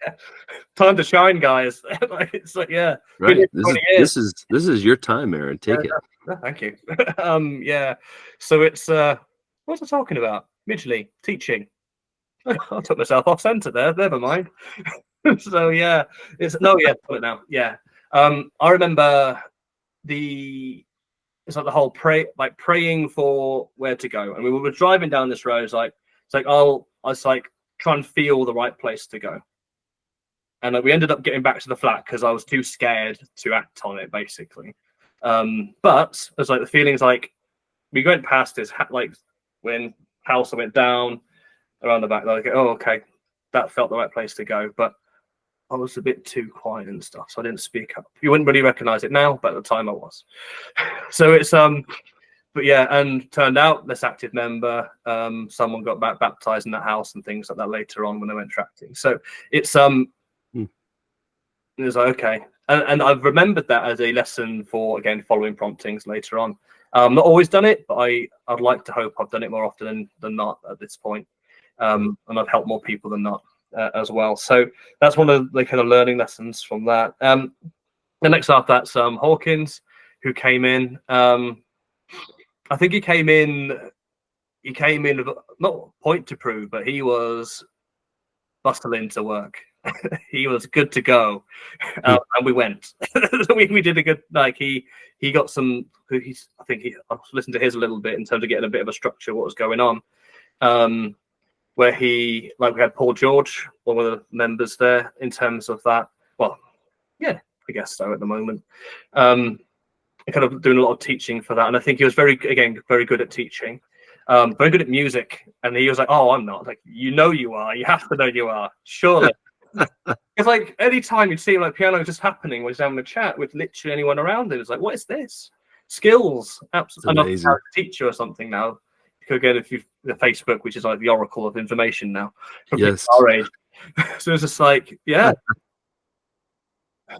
time to shine, guys. It's like yeah, right. This is your time, Aaron. Take it. Thank you. Yeah. So it's what was I talking about? Midgley teaching. I took myself off centre there. Never mind. So yeah, it's no, yeah, put it now. Yeah. I remember it's like the whole praying for where to go. And we were driving down this road. I was like try and feel the right place to go. And we ended up getting back to the flat because I was too scared to act on it, basically. But it's like the feelings like we went past this like when house I went down around the back, like, oh, okay, that felt the right place to go. But I was a bit too quiet and stuff, so I didn't speak up. You wouldn't really recognize it now, but at the time I was. So it's but yeah, and turned out this active member, someone got baptized in that house and things like that later on when they went tracting. So it's it was like, okay, and I've remembered that as a lesson for again following promptings later on. Not always done it, but I'd like to hope I've done it more often than not at this point, and I've helped more people than not. As well, so that's one of the kind of learning lessons from that. The next after that's Hawkins, who came in. I think he came in with not point to prove, but he was bustling to work. He was good to go, and we went. we did a good like he got some. I listened to his a little bit in terms of getting a bit of a structure of what was going on. Where we had Paul George, one of the members there, in terms of that. Well, yeah, I guess so at the moment. Kind of doing a lot of teaching for that, and I think he was very good at teaching, very good at music. And he was like, "Oh, I'm not." Like, you know, you are. You have to know you are. Surely, it's like any time you'd see like piano just happening when he's having a chat with literally anyone around him. It's like, what is this? Skills, absolutely. I'm not a teacher or something now. Again, if you've the Facebook, which is like the oracle of information now, yes, our age. So it's just like, yeah,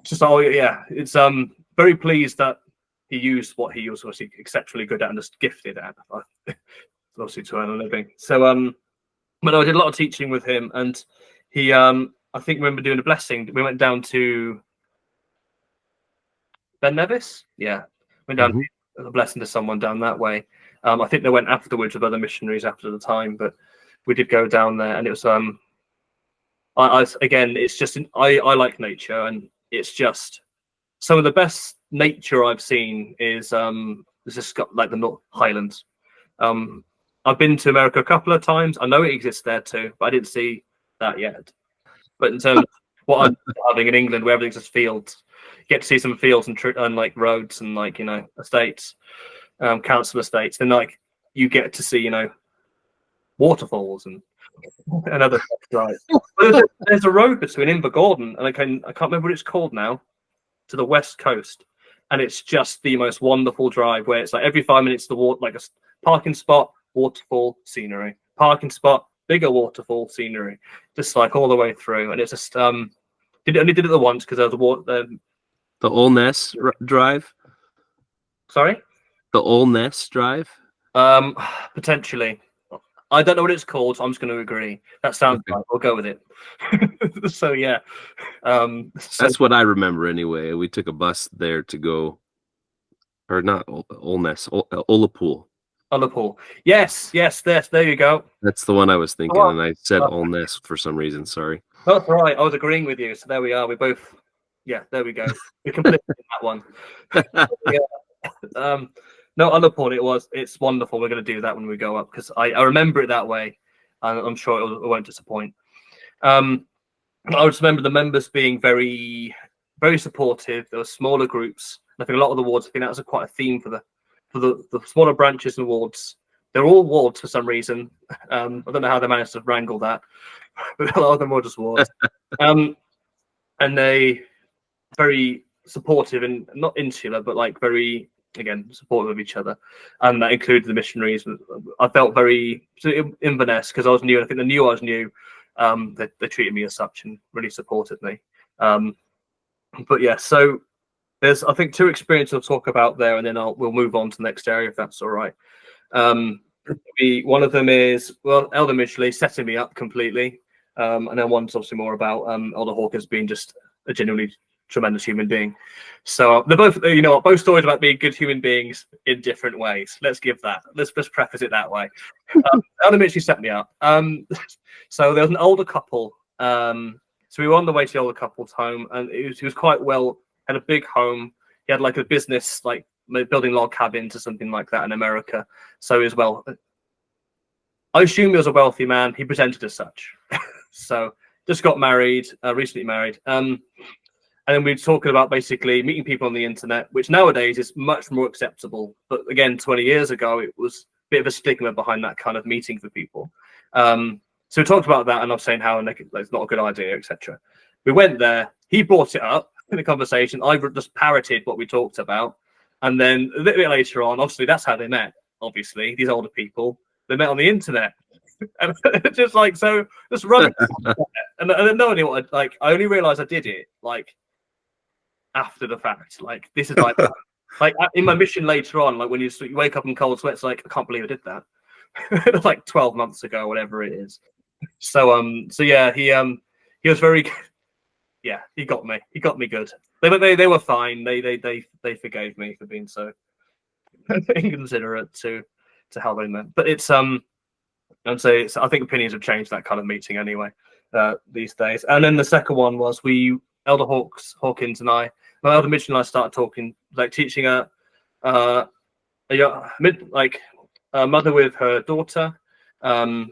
just it's very pleased that he used what he was obviously exceptionally good at and just gifted at, obviously to earn a living. So but I did a lot of teaching with him, and he I think we remember doing a blessing. We went down to Ben Nevis, went down a blessing to someone down that way. I think they went afterwards with other missionaries after the time, but we did go down there, and it was again, it's just I like nature, and it's just some of the best nature I've seen is just got like the North Highlands. I've been to America a couple of times. I know it exists there too, but I didn't see that yet. But in terms of what I'm having in England, where everything's just fields, you get to see some fields and like roads and like estates. Council estates, then like you get to see waterfalls and Another drive. There's a road between Invergordon and I can't remember what it's called now, to the west coast, and it's just the most wonderful drive where it's like every 5 minutes the water, like a parking spot, waterfall, scenery, parking spot, bigger waterfall, scenery, just like all the way through. And it's just only did it the once because there was the water. The Olness Drive. Sorry, The Olness Drive. Potentially. I don't know what it's called, so I'm just going to agree. That sounds Okay. right. We'll go with it. So yeah, That's what I remember anyway. We took a bus there to go, or not Olness, Olapool. Oliverpool. Yes, there you go. That's the one I was thinking, Oh, and I said oh. Olness for some reason. Sorry. That's right. I was agreeing with you. So there we are. We both. Yeah, there we go. We completed that one. Yeah. No, Oliverpool. It's wonderful. We're going to do that when we go up because I remember it that way, and I'm sure it won't disappoint. I just remember the members being very, very supportive. There were smaller groups. I think a lot of the wards. I think that was quite a theme for the smaller branches and wards. They're all wards for some reason. I don't know how they managed to wrangle that, but a lot of them were just wards. And they very supportive and not insular, but like very, again, supportive of each other. And that included the missionaries. I felt very Inverness because I was new. I think they knew I was new. They treated me as such and really supported me. But yeah, so there's I think two experiences I'll talk about there, and then we'll move on to the next area if that's all right. One of them is Elder Midgley setting me up completely, and then one's obviously more about Elder Hawkins being just a genuinely tremendous human being. So they're both, both stories about being good human beings in different ways. Let's just preface it that way. Elder Midgley set me up. So there was an older couple. So we were on the way to the older couple's home, and he was quite well. Had a big home. He had like a business, like building log cabins or something like that in America. So he was well. I assume he was a wealthy man. He presented as such. So just got married, recently married. And then we were talking about basically meeting people on the internet, which nowadays is much more acceptable. But again, 20 years ago, it was a bit of a stigma behind that kind of meeting for people. So we talked about that, and I was saying how it's not a good idea, etc. We went there. He brought it up in the conversation. I just parroted what we talked about. And then a little bit later on, obviously, that's how they met. Obviously, these older people, they met on the internet. And just like, so just running. And no idea what I only realized I did it like after the fact. Like, this is like, like in my mission later on, like when you wake up in cold sweats, like, I can't believe I did that. Like 12 months ago, whatever it is. So yeah, he was very, yeah, he got me good. They were fine. They forgave me for being so inconsiderate to how they met. But it's and so I think opinions have changed that kind of meeting anyway these days. And then the second one was Elder Hawkins and my Elder Mitchell and I started talking, like teaching a mother with her daughter, and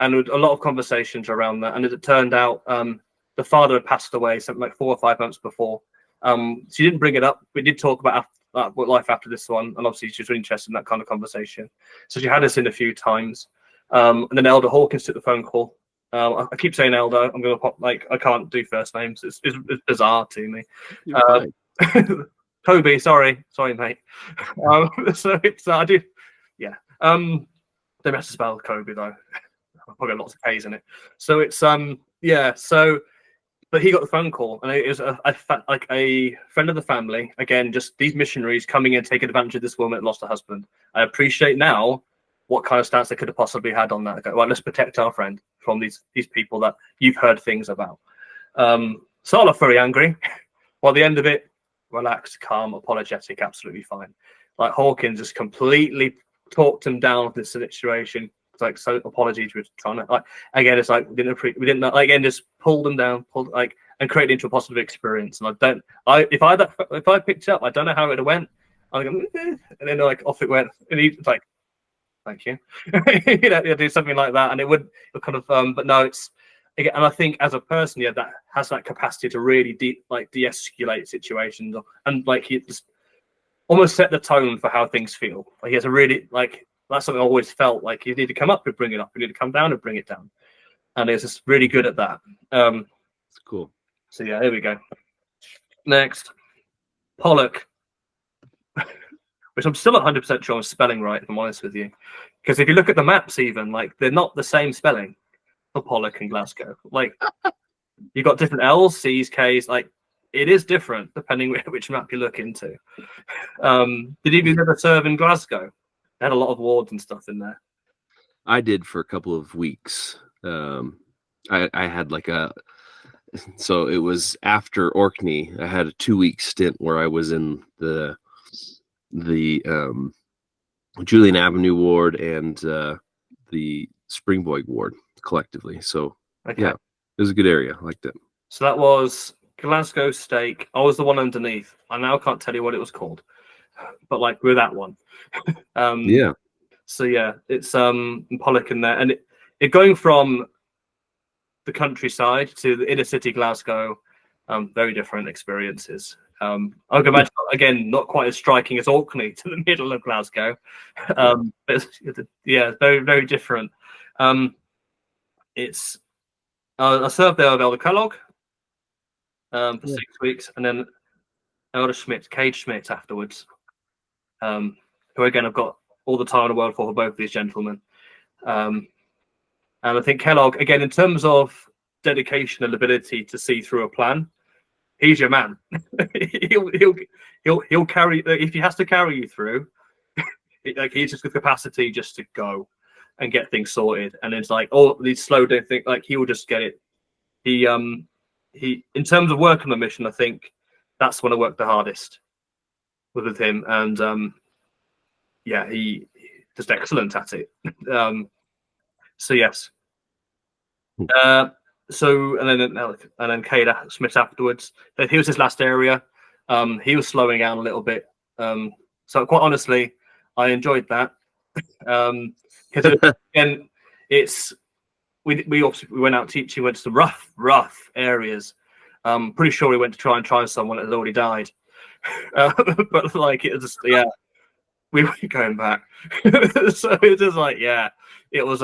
a lot of conversations around that. And as it turned out, the father had passed away something like 4 or 5 months before. She didn't bring it up. We did talk about what life after this one, and obviously she was really interested in that kind of conversation. So she had us in a few times. And then Elder Hawkins took the phone call. I keep saying Elder. I'm going to pop, like, I can't do first names. It's bizarre to me. Toby, sorry, mate. So it's I do, yeah. They must spell Kobe though. I've probably got lots of K's in it. So it's yeah. So, but he got the phone call, and it was like a friend of the family. Again, just these missionaries coming in, taking advantage of this woman that lost her husband. I appreciate now what kind of stance they could have possibly had on that. Well, let's protect our friend from these people that you've heard things about. So I looked very angry. Well, at the end of it, relaxed, calm, apologetic, absolutely fine. Like Hawkins just completely talked him down with this situation. It's like, so apologies, we were trying to, like, again, it's like we didn't like, again, just pulled him down, and created into a positive experience. And if I picked it up, I don't know how it would have went. I go, and then like off it went, and he's like, thank you. Do something like that, and it would kind of but no, it's again, and I think as a person, yeah, that has that capacity to really de-escalate situations, and like he just almost set the tone for how things feel. Like he has a really, like, that's something I always felt like you need to come up and bring it up, you need to come down and bring it down. and it's just really good at that. It's cool. So yeah, here we go. Next, Pollock, which I'm still not 100% sure I'm spelling right, if I'm honest with you, because if you look at the maps, even like they're not the same spelling for Pollock and Glasgow. Like you got different L's, C's, K's. Like it is different depending which map you look into. Did you ever serve in Glasgow? They had a lot of wards and stuff in there. I did for a couple of weeks. I had like so it was after Orkney. I had a 2-week stint where I was in the Julian Avenue ward and the Springboig ward collectively. So Okay. yeah, it was a good area. I liked it. So that was Glasgow Stake. I was the one underneath. I now can't tell you what it was called, but like we're that one. Yeah. So yeah, it's Pollock in there, and it going from the countryside to the inner city Glasgow, very different experiences. I can imagine again not quite as striking as Orkney to the middle of Glasgow, but yeah, very very different. It's I served there with Elder Kellogg for 6 weeks, and then Elder Schmidt, Cage Schmidt afterwards, who again I've got all the time in the world for both these gentlemen. And I think Kellogg, again, in terms of dedication and ability to see through a plan, he's your man. he'll carry, if he has to carry you through, like he's just the capacity just to go and get things sorted. And it's like, oh, these slow down things, like he will just get it. He in terms of work on the mission, I think that's when I worked the hardest with him. And yeah, he just excellent at it. So yes. So and then Cade Smith afterwards. He was his last area. He was slowing down a little bit. So quite honestly, I enjoyed that. Because again, it's we obviously we went out teaching, went to some rough areas. Pretty sure we went to try and try someone that had already died. But like it was just, yeah, we were going back. So it was just like, yeah, it was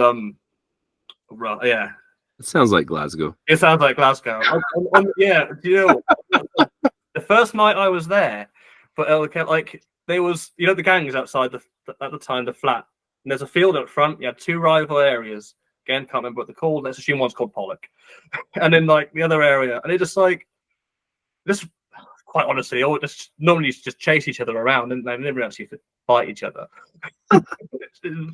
rough, yeah. It sounds like Glasgow. It sounds like Glasgow. Yeah, do you know the first night I was there for Elder, like there was, you know, the gangs outside at the time the flat, and there's a field up front. You had two rival areas. Again, can't remember what they're called. Let's assume one's called Pollock, and then like the other area, and it just like this. Quite honestly, all just normally just chase each other around, and they never actually fight each other. It's a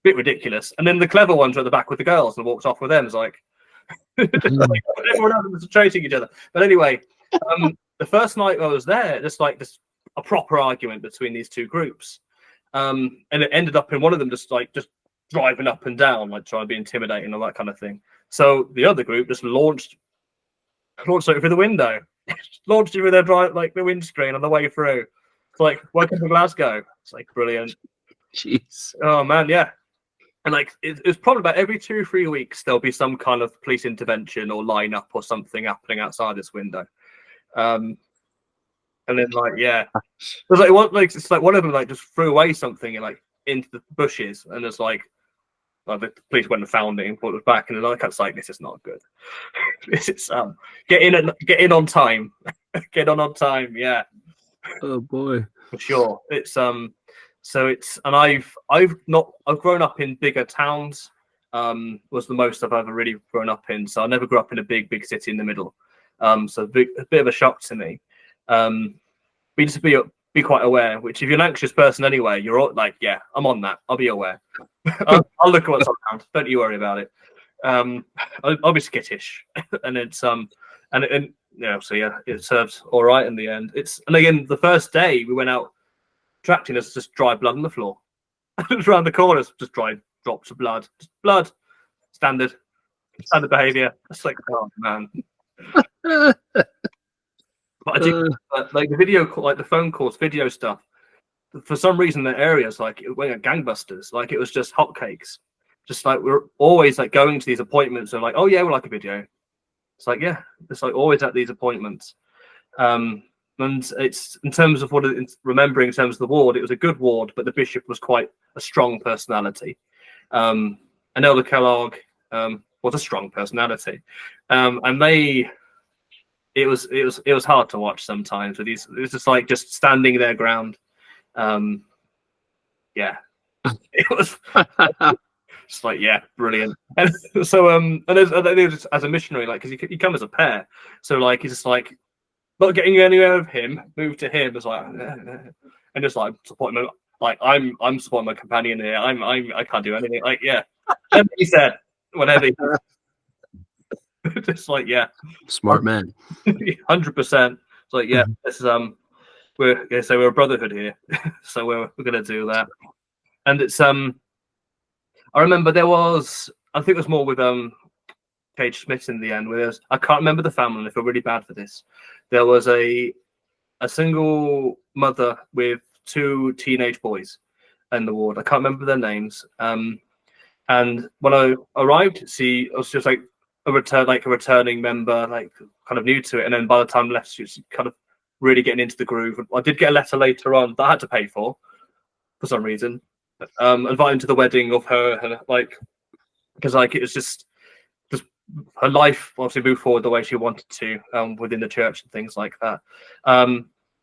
bit ridiculous. And then the clever ones were at the back with the girls and walked off with them. It's like, like everyone else was chasing each other. But anyway, the first night I was there, just a proper argument between these two groups, and it ended up in one of them just driving up and down, like trying to be intimidating and all that kind of thing. So the other group just launched it through the window. Launched it through their the windscreen on the way through. It's like, welcome to Glasgow. It's like brilliant. Jeez. Oh man, yeah. And like it's probably about every 2 or 3 weeks there'll be some kind of police intervention or lineup or something happening outside this window. And then like, yeah, there's like what, like it's like one of them like just threw away something and like into the bushes, and it's like, well, the police went and found it and put it back, and then I was like, this is not good. This is get in on time. Get on time, yeah. Oh boy. For sure. It's so it's, and I've grown up in bigger towns. Was the most I've ever really grown up in. So I never grew up in a big city in the middle. So a bit of a shock to me. But just be quite aware, which if you're an anxious person anyway, you're all, like, yeah, I'm on that. I'll be aware. I'll look at what's around. Don't you worry about it. I'll be skittish. And it's and you know, so yeah, it serves all right in the end. And again, the first day we went out tracking, us just dry blood on the floor. Just around the corners, just dry drops of blood. Just blood. Standard behavior. It's like, oh man. But I do like the video call, like the phone calls, video stuff. For some reason, the areas like it went gangbusters. Like it was just hotcakes. Just like we're always like going to these appointments and like, oh yeah, we like a video. It's like, yeah, it's like always at these appointments. And it's in terms of remembering in terms of the ward, it was a good ward, but the bishop was quite a strong personality. And Elder Kellogg, was a strong personality, and it was hard to watch sometimes. With these, it was just like just standing their ground. Yeah, it was just like, yeah, brilliant. And so and as a missionary, like, because you come as a pair, so like he's just like not getting anywhere with him, move to him. It's like, and just like supporting him. Like I'm supporting my companion here. I can't do anything. Like, yeah, whatever he said, whatever. Just like, yeah, Smart man. 100%. It's like, yeah, this is we're a brotherhood here, so we're gonna do that. And it's I remember I think it was more with Cage Smith in the end. Where I can't remember the family, and I feel really bad for this. There was a single mother with 2 teenage boys in the ward. I can't remember their names. And when I arrived, I was just like a returning member, like kind of new to it. And then by the time I left, she was kind of really getting into the groove. I did get a letter later on that I had to pay for some reason, inviting to the wedding of her, and like, because like it was just her life obviously moved forward the way she wanted to within the church and things like that.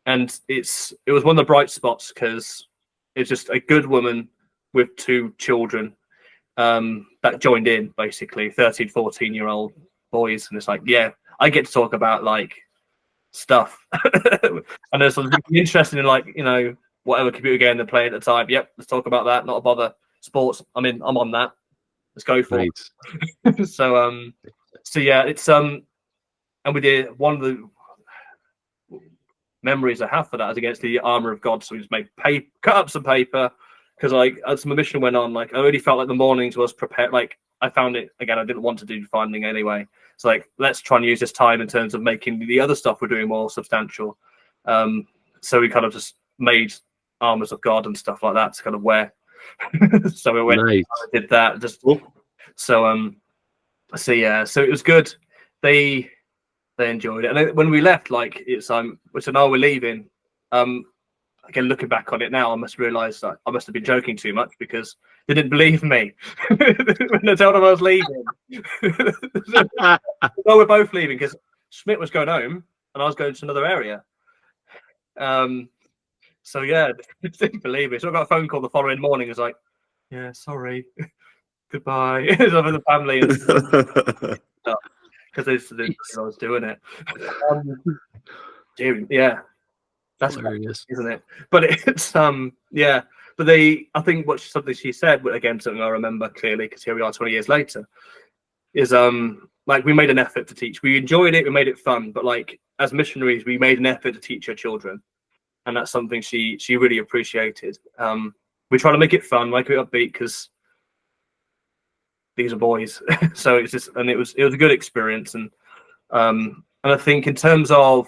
And it was one of the bright spots because it's just a good woman with 2 children that joined in, basically 13, 14-year-old boys. And it's like, yeah, I get to talk about like stuff. And there's something interesting in, like, you know, whatever computer game they're playing at the time. Yep, let's talk about that. Not a bother. Sports, I'm on that. Let's go for it. So yeah, it's and we did one of the memories I have for that is against the armor of God. So we just cut up some paper, because like as my mission went on, like I already felt like the mornings was prepared. Like I found it again, I didn't want to do finding anyway. So like, let's try and use this time in terms of making the other stuff we're doing more substantial. So we kind of just made armors of God and stuff like that to kind of wear. So we went, nice. did that. Just so yeah, so it was good. They enjoyed it, and when we left, like it's we said, "Oh, we're leaving." Again, looking back on it now, I must realise that I must have been joking too much, because they didn't believe me when I told them I was leaving. Well, we're both leaving because Schmidt was going home and I was going to another area. So yeah, they didn't believe me. So I got a phone call the following morning. It was like, "Yeah, sorry, goodbye." It's over the family and stuff, because they didn't know I was doing it. Yeah, that's hilarious, isn't it? But it's yeah. But I think something she said, again, something I remember clearly, because here we are 20 years later, is like we made an effort to teach. We enjoyed it, we made it fun, but like as missionaries, we made an effort to teach our children, and that's something she really appreciated. We try to make it fun, make it upbeat, because these are boys. So it's just, and it was a good experience. And I think in terms of,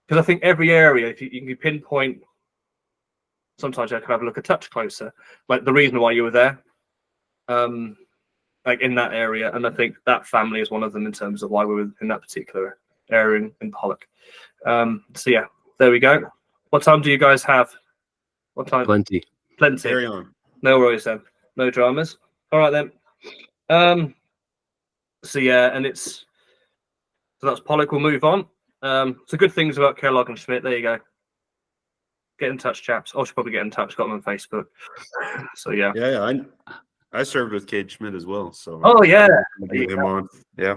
because I think every area, if you can pinpoint, sometimes I can have a look a touch closer, like the reason why you were there, like in that area. And I think that family is one of them in terms of why we were in that particular area in Pollock. So yeah, there we go. What time do you guys have? What time? plenty. Carry on. No worries then. No dramas. All right then. So yeah, and so that's Pollock. We'll move on. So good things about Kellogg and Schmidt. There you go. Get in touch, chaps. I should probably get in touch. Got them on Facebook. So yeah. Yeah. I served with Cage Schmidt as well. So oh yeah, him on. Yeah.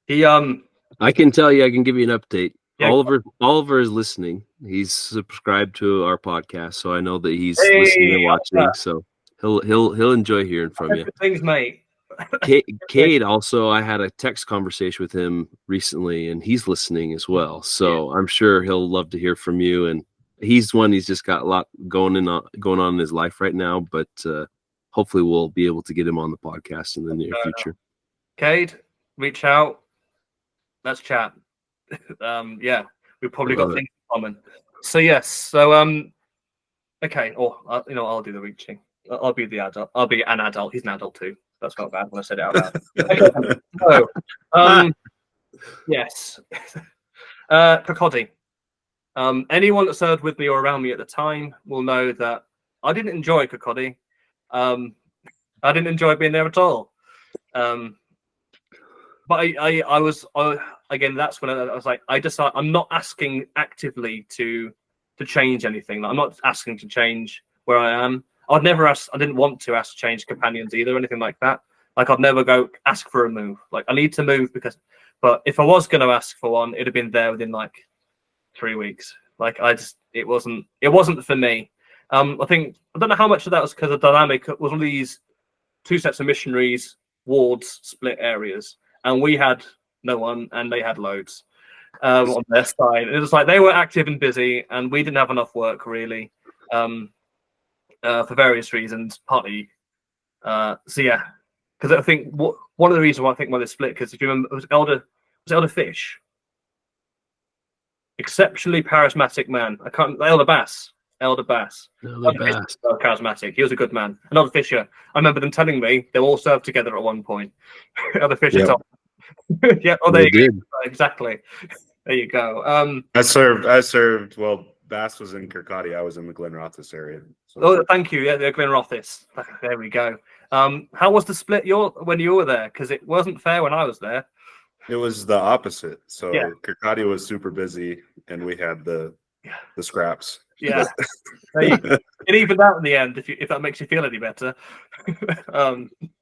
He I can tell you, I can give you an update. Yeah. Oliver is listening. He's subscribed to our podcast, so I know that he's listening and watching. So he'll enjoy hearing from you. Things, mate. Cade also, I had a text conversation with him recently, and he's listening as well. So I'm sure he'll love to hear from you. And he's just got a lot going on in his life right now, but hopefully we'll be able to get him on the podcast in the near future. Cade, reach out. Let's chat. Yeah, we've probably got things in common. So yes, so okay, I'll do the reaching. I'll be the adult. I'll be an adult. He's an adult too. That's not bad when I said it out loud. Yes. Kirkcaldy. Anyone that served with me or around me at the time will know that I didn't enjoy Kirkcaldy. I didn't enjoy being there at all. but again, that's when I was like, I decided I'm not asking actively to change anything. Like, I'm not asking to change where I am. I'd never ask. I didn't want to ask to change companions either, or anything like that. Like, I'd never go ask for a move. Like, I need to move but if I was going to ask for one, it'd have been there within like 3 weeks. Like, it wasn't for me. I don't know how much of that was because the dynamic was one of these 2 sets of missionaries, wards, split areas, and we had no one, and they had loads on their side. And it was like they were active and busy, and we didn't have enough work really, for various reasons. Partly, so yeah, because I think one of the reasons why I think why they split, because if you remember, it was Elder Fish, exceptionally charismatic man. Elder Bass. Elder Bass. Charismatic. He was a good man. And Elder Fisher. I remember them telling me they all served together at one point. Elder Fisher. Yep. Yeah. Oh, there you go. Exactly. There you go. I served. Well, Bass was in Kirkcaldy. I was in the Glenrothes area. So. Oh, thank you. Yeah, the Glenrothes. There we go. How was the split when you were there? Because it wasn't fair when I was there. It was the opposite. So yeah. Kirkcaldy was super busy, and we had the scraps. Yeah, it evened out in the end. If that makes you feel any better.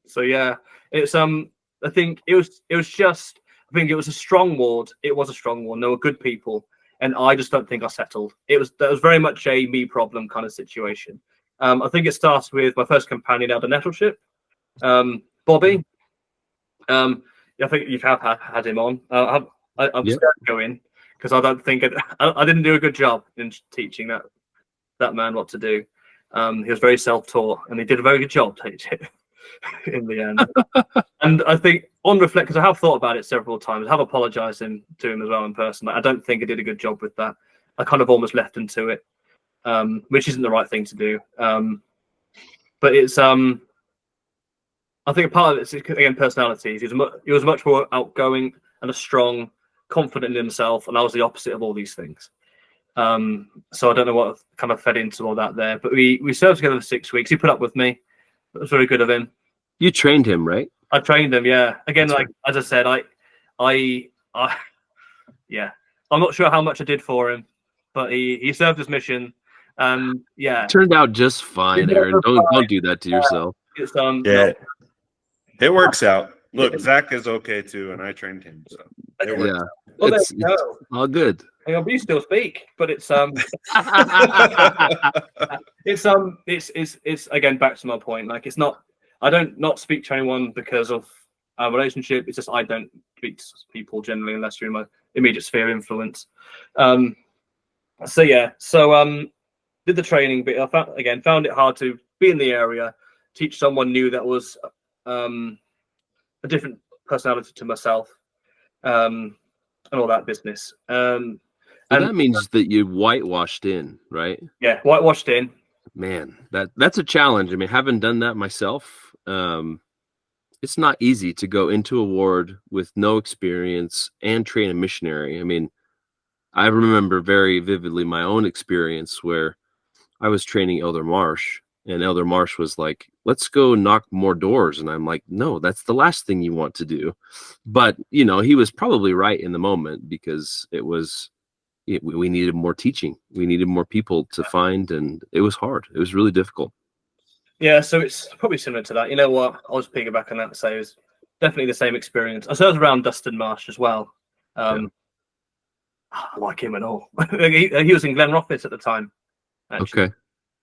So yeah, it's I think it was just. I think it was a strong ward. It was a strong ward. There were good people, and I just don't think I settled. That was very much a me problem kind of situation. I think it started with my first companion, Elder Nettleship, Bobby. I think you have had him on. I'm scared to go in because I don't think I didn't do a good job in teaching that man what to do. He was very self-taught, and he did a very good job teaching in the end. And I think on reflect, because I have thought about it several times, I have apologized to him as well in person. I don't think I did a good job with that. I kind of almost left him to it, which isn't the right thing to do. But it's I think a part of it's again personalities. He was much more outgoing and a strong, confident in himself, and I was the opposite of all these things. So I don't know what kind of fed into all that there, but we served together for 6 weeks. He put up with me. It was very good of him. You trained him, right? I trained him, yeah. Again, that's like right. As I said, I yeah. I'm not sure how much I did for him, but he served his mission. Yeah. It turned out just fine, Aaron. Don't do that to yourself. It's It works out. Look, Zach is okay too, and I trained him, so it works out. Well, it's all good. Hang on, we still speak, but it's it's again back to my point. Like, it's not. I don't not speak to anyone because of our relationship. It's just I don't speak to people generally unless you're in my immediate sphere of influence. So yeah, did the training, but I found it hard to be in the area, teach someone new that was a different personality to myself, and all that business. And that means that you whitewashed in, right? Yeah, whitewashed in. Man, that's a challenge. I mean, having done that myself, it's not easy to go into a ward with no experience and train a missionary. I mean, I remember very vividly my own experience where I was training Elder Marsh, and Elder Marsh was like, let's go knock more doors. And I'm like, no, that's the last thing you want to do. But, he was probably right in the moment, because we needed more teaching. We needed more people to find, and it was hard. It was really difficult. Yeah, so it's probably similar to that. You know what? I'll just piggyback on that and say it was definitely the same experience. I served around Dustin Marsh as well. I like him and all. he was in Glenrothes at the time, actually. Okay.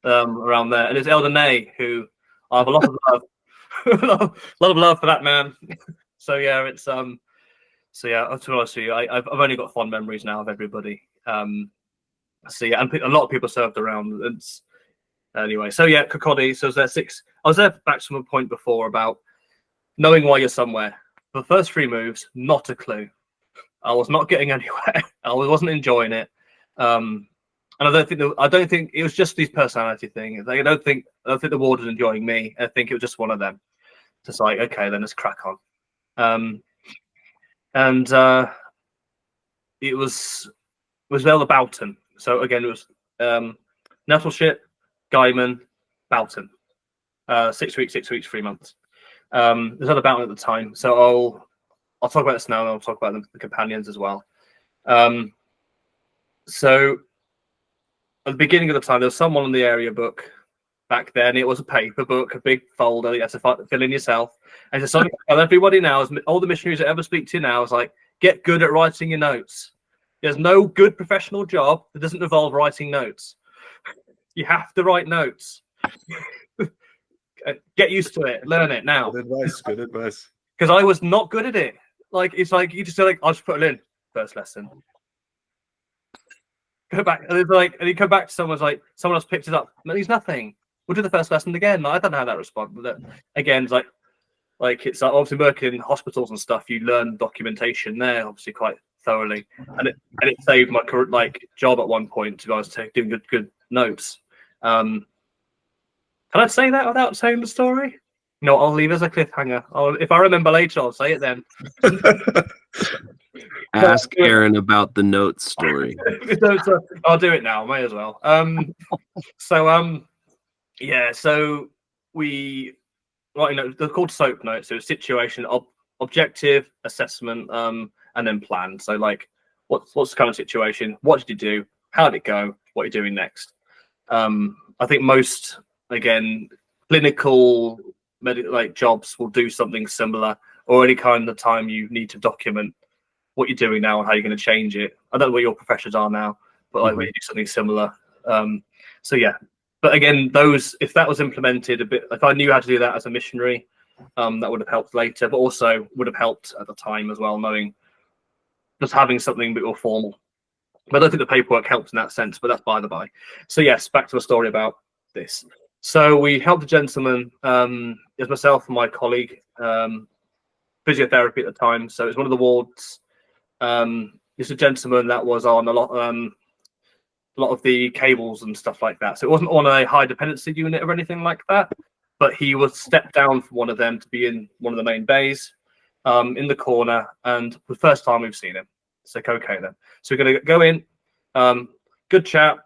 Around there. And it's Elder Nay, who I have a lot of love. a lot of love for that man. So yeah, it's to be honest with you, I've only got fond memories now of everybody. So yeah, and a lot of people served around. Anyway, so yeah, Kirkcaldy. So I was there back to my point before about knowing why you're somewhere. The first 3 moves, not a clue. I was not getting anywhere. I wasn't enjoying it. And I don't think it was just these personality thing. I don't think the ward was enjoying me. I think it was just one of them. Just like, okay, then let's crack on. And it was Elder Boughton. So again, it was Nettleship, Guyman, Boughton. 6 weeks, 3 months. There's Elder Boughton at the time. So I'll talk about this now, and I'll talk about the companions as well. So at the beginning of the time, there was someone in the area book back then. It was a paper book, a big folder you had to fill in yourself. And so something I tell everybody now, all the missionaries that ever speak to you now, is like, get good at writing your notes. There's no good professional job that doesn't involve writing notes. You have to write notes. Get used to it. Learn it now. Good advice. Good advice. Because I was not good at it. Like, it's like you just say, like, I'll just put it in first lesson. Go back, and it's like, and you come back to someone else picked it up. No, there's nothing. We'll do the first lesson again. I don't know how that responds. But again, it's like it's like obviously working in hospitals and stuff. You learn documentation there, obviously quite thoroughly, and it saved my current job at one point. To be honest, doing good notes. Can I say that without saying the story? No, I'll leave as a cliffhanger. If I remember later, I'll say it then. Ask Aaron about the notes story. I'll do it now. May as well. Yeah. So they're called SOAP notes. So situation, objective, assessment, and then plan. So like, what's the kind of situation? What did you do? How did it go? What are you doing next? I think most, again, clinical jobs will do something similar, or any kind of time you need to document what you're doing now and how you're going to change it. I don't know what your professions are now, but like when you do something similar. So yeah, but again, if that was implemented a bit, if I knew how to do that as a missionary, that would have helped later, but also would have helped at the time as well, knowing just having something a bit more formal. But I don't think the paperwork helped in that sense, but that's by the by. So yes, back to a story about this. So we helped a gentleman, it was myself and my colleague, physiotherapy at the time. So it was one of the wards. It's a gentleman that was on a lot of the cables and stuff like that. So it wasn't on a high dependency unit or anything like that, but he was stepped down from one of them to be in one of the main bays, in the corner. And the first time we've seen him. It's like, okay then. So we're going to go in, good chap,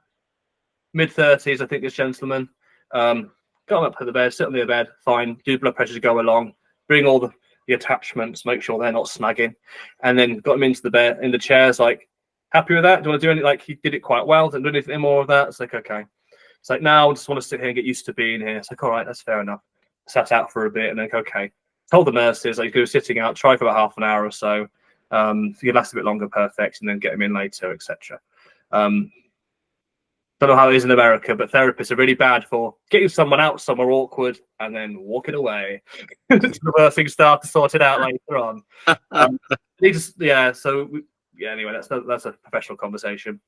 mid-30s, I think, this gentleman. Got him up to the bed, sit on the bed, fine, do blood pressure to go along, bring all the attachments, make sure they're not snagging, and then got him into the bed, in the chairs, like, happy with that? Do you want to do anything? Like, he did it quite well, didn't do anything more of that. It's like, okay. It's like, now I just want to sit here and get used to being here. It's like, all right, that's fair enough. Sat out for a bit and then, okay. Told the nurses, like, go sitting out, try for about half an hour or so. If you last a bit longer, perfect, and then get him in later, etc. Don't know how it is in America, but therapists are really bad for getting someone out somewhere awkward and then walking away. It's the worst thing start to sort it out later on. Anyway, that's a professional conversation.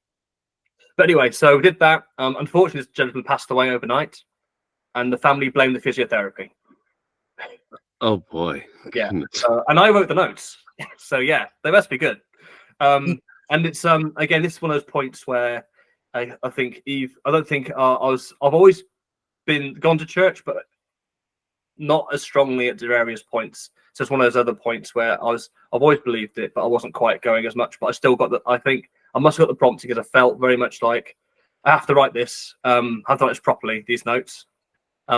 But anyway, so we did that. Unfortunately, this gentleman passed away overnight, and the family blamed the physiotherapy. Oh boy. Yeah. And I wrote the notes. So yeah, they must be good. And it's again, this is one of those points where I think I've always gone to church, but not as strongly at various points. So it's one of those other points where I've always believed it, but I wasn't quite going as much. But I still got I think I must have got the prompting, because I felt very much like I have to write this. I have to write this properly, these notes.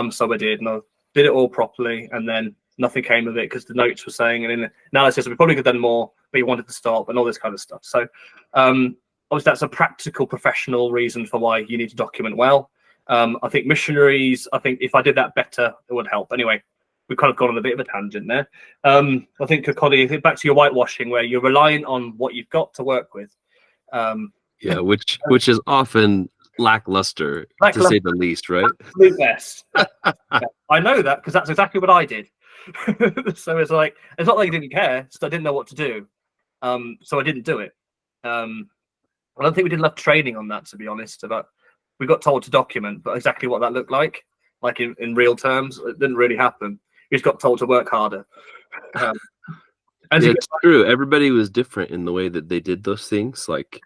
So I did, and I did it all properly, and then nothing came of it because the notes were saying, and in the analysis, we probably could have done more, but you wanted to stop and all this kind of stuff. So obviously that's a practical, professional reason for why you need to document well. I think missionaries, if I did that better, it would help. Anyway, we've kind of gone on a bit of a tangent there. I think, Cody, back to your whitewashing, where you're relying on what you've got to work with. Yeah, which is often lackluster, to say the least, right? Absolute best. I know that because that's exactly what I did. So it's like, it's not like I didn't care, so I didn't know what to do. So I didn't do it. I don't think we did enough training on that, to be honest. We got told to document, but exactly what that looked like in real terms, it didn't really happen. We just got told to work harder. It's true. Everybody was different in the way that they did those things. Like,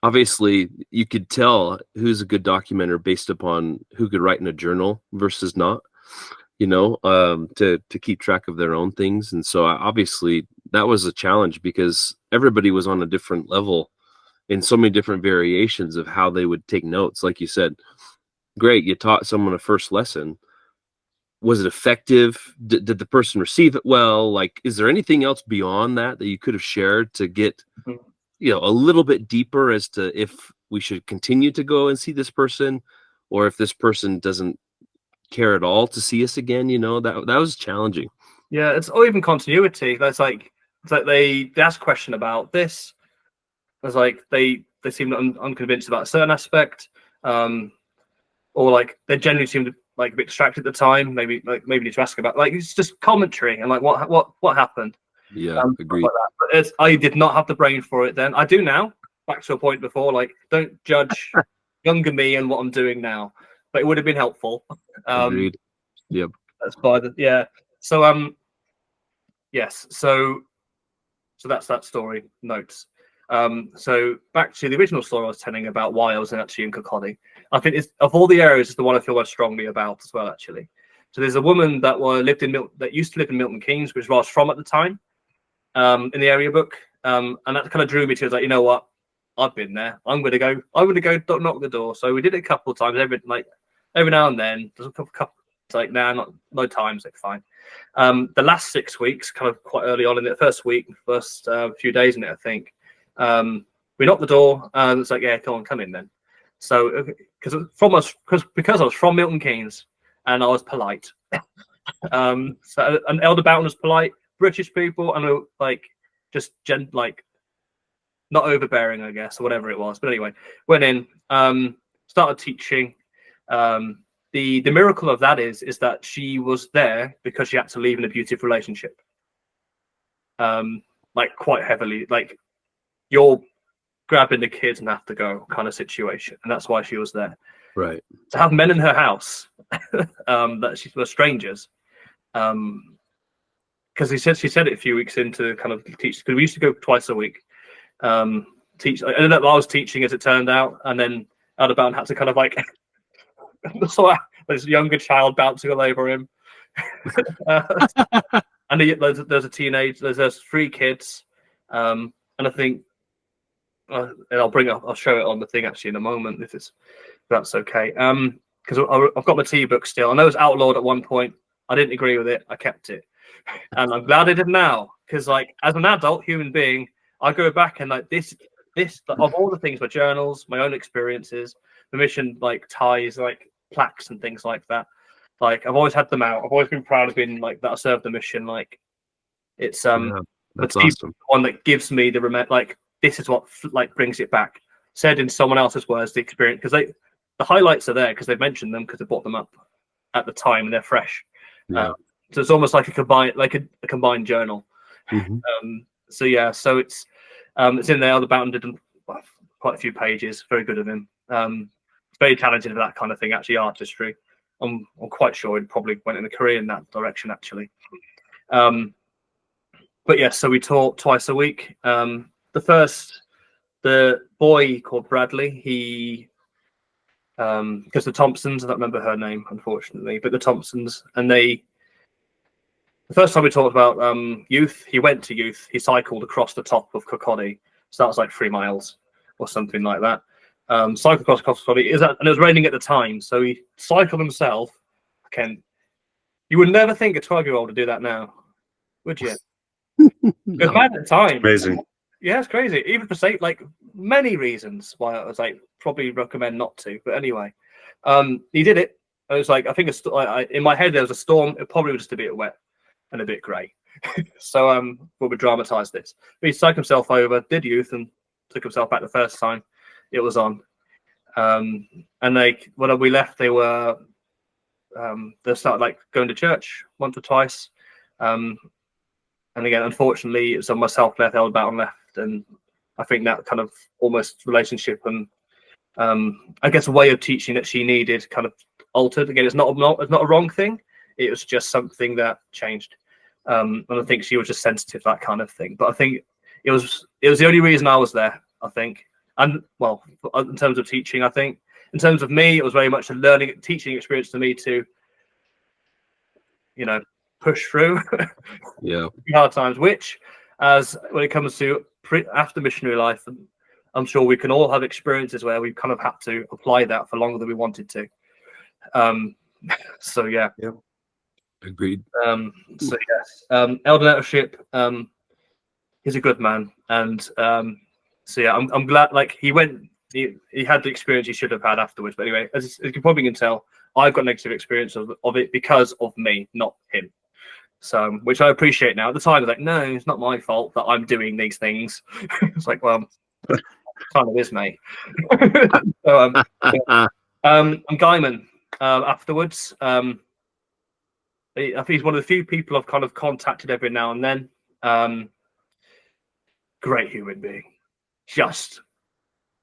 obviously, you could tell who's a good documenter based upon who could write in a journal versus not. To keep track of their own things. And so obviously that was a challenge, because everybody was on a different level in so many different variations of how they would take notes. Like you said, great, you taught someone a first lesson, was it effective? Did the person receive it well? Like, is there anything else beyond that you could have shared to get, a little bit deeper as to if we should continue to go and see this person, or if this person doesn't care at all to see us again? That was challenging. Yeah, it's or even continuity. It's like they ask a question about this. It's like they seem unconvinced about a certain aspect, or like they generally seem to like a bit distracted at the time. Maybe need to ask about, like, it's just commentary and like what happened. Yeah, agreed. Like that. But I did not have the brain for it then. I do now. Back to a point before, like, don't judge younger me and what I'm doing now. But it would have been helpful. Agreed. Yep. That's by the So yes. So that's that story. Notes. So back to the original story I was telling about why I was actually in Kirkcaldy. I think it's, of all the areas, it's the one I feel most strongly about as well, actually. So there's a woman that used to live in Milton Keynes, which I was from at the time, in the area book, and that kind of drew me to, like, you know what, I've been there. I'm gonna go knock the door. So we did it a couple of times, every now and then. There's a couple. It's like, nah, no times. Like, fine. The last 6 weeks, kind of quite early on in the first few days in it, I think. We knocked the door, and it's like, yeah, come in then. So because I was from Milton Keynes and I was polite. So an Elder Boughton was polite, British people, and like just not overbearing, I guess, or whatever it was. But anyway, went in, started teaching. The miracle of that is that she was there because she had to leave an abusive relationship. Like, quite heavily, like, you're grabbing the kids and have to go kind of situation, and that's why she was there. Right. To have men in her house that she were strangers, because she said it a few weeks into kind of teach, because we used to go twice a week. Teach. I ended up I was teaching, as it turned out, and then Elder Boughton had to kind of like saw this younger child bouncing all over him. And there's a teenage. There's 3 kids, and I think. And I'll show it on the thing actually in a moment if that's okay. Because I've got my tea book still. I know it was outlawed at one point. I didn't agree with it. I kept it, and I'm glad I did now. Because, like, as an adult human being, I go back and, like, this of all the things, my journals, my own experiences, the mission, like, ties, like plaques and things like that. Like, I've always had them out. I've always been proud of being like that. I served the mission. Like, it's that's awesome. One that gives me the like. This is what like brings it back. Said in someone else's words, the experience, because the highlights are there because they've mentioned them because they brought them up at the time and they're fresh. Yeah. So it's almost like a combined journal. Mm-hmm. So it's in there. The Boughton did quite a few pages. Very good of him. It's very talented for that kind of thing. Actually, artistry. I'm quite sure he probably went in a career in that direction. Actually. But yes, so we taught twice a week. The boy called Bradley, he, because the Thompsons, I don't remember her name, unfortunately, but the Thompsons, and the first time we talked about youth, he went to youth, he cycled across the top of Kirkcaldy, so that was like 3 miles or something like that. Cycled across Kirkcaldy, and it was raining at the time, so he cycled himself. You would never think a 12-year-old would do that now, would you? It was bad at the time. Amazing. Yeah, it's crazy. Even for like many reasons why I was like probably recommend not to. But anyway, he did it. I was like, I think in my head there was a storm. It probably was just a bit wet and a bit grey. So we'll dramatise this. But he psyched himself over, did youth, and took himself back the first time it was on. And when we left, they started like going to church once or twice. And again, unfortunately, it was on myself left, Elder Boughton left, and I think that kind of almost relationship and I guess a way of teaching that she needed kind of altered. Again, it's not a wrong thing. It was just something that changed, and I think she was just sensitive to that kind of thing. But I think it was the only reason I was there. I think, and well, in terms of teaching, I think in terms of me, it was very much a teaching experience to me to, push through hard times, which, as when it comes to after missionary life, I'm sure we can all have experiences where we kind of had to apply that for longer than we wanted to. So yeah. Yep. Agreed. So yes, elder eldership. He's a good man, and so yeah, I'm glad. Like he went, he had the experience he should have had afterwards. But anyway, as you probably can tell, I've got negative experience of it because of me, not him. So, which I appreciate now. At the time, I was like, no, it's not my fault that I'm doing these things. It's like, well, it kind of is, mate. So, yeah. And Guyman afterwards. I think he's one of the few people I've kind of contacted every now and then. Great human being, just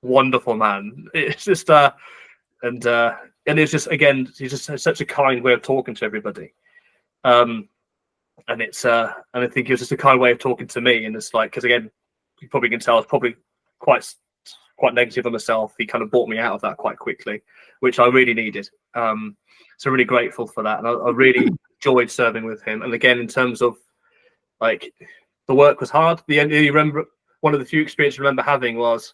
wonderful man. It's just and it's just, again, he's just such a kind way of talking to everybody. And it's and I think it was just a kind way of talking to me. And it's like, because again, you probably can tell I was probably quite negative on myself. He kind of brought me out of that quite quickly, which I really needed. So really grateful for that, and I really enjoyed serving with him. And again, in terms of like, the work was hard. The end, you remember, one of the few experiences I remember having was,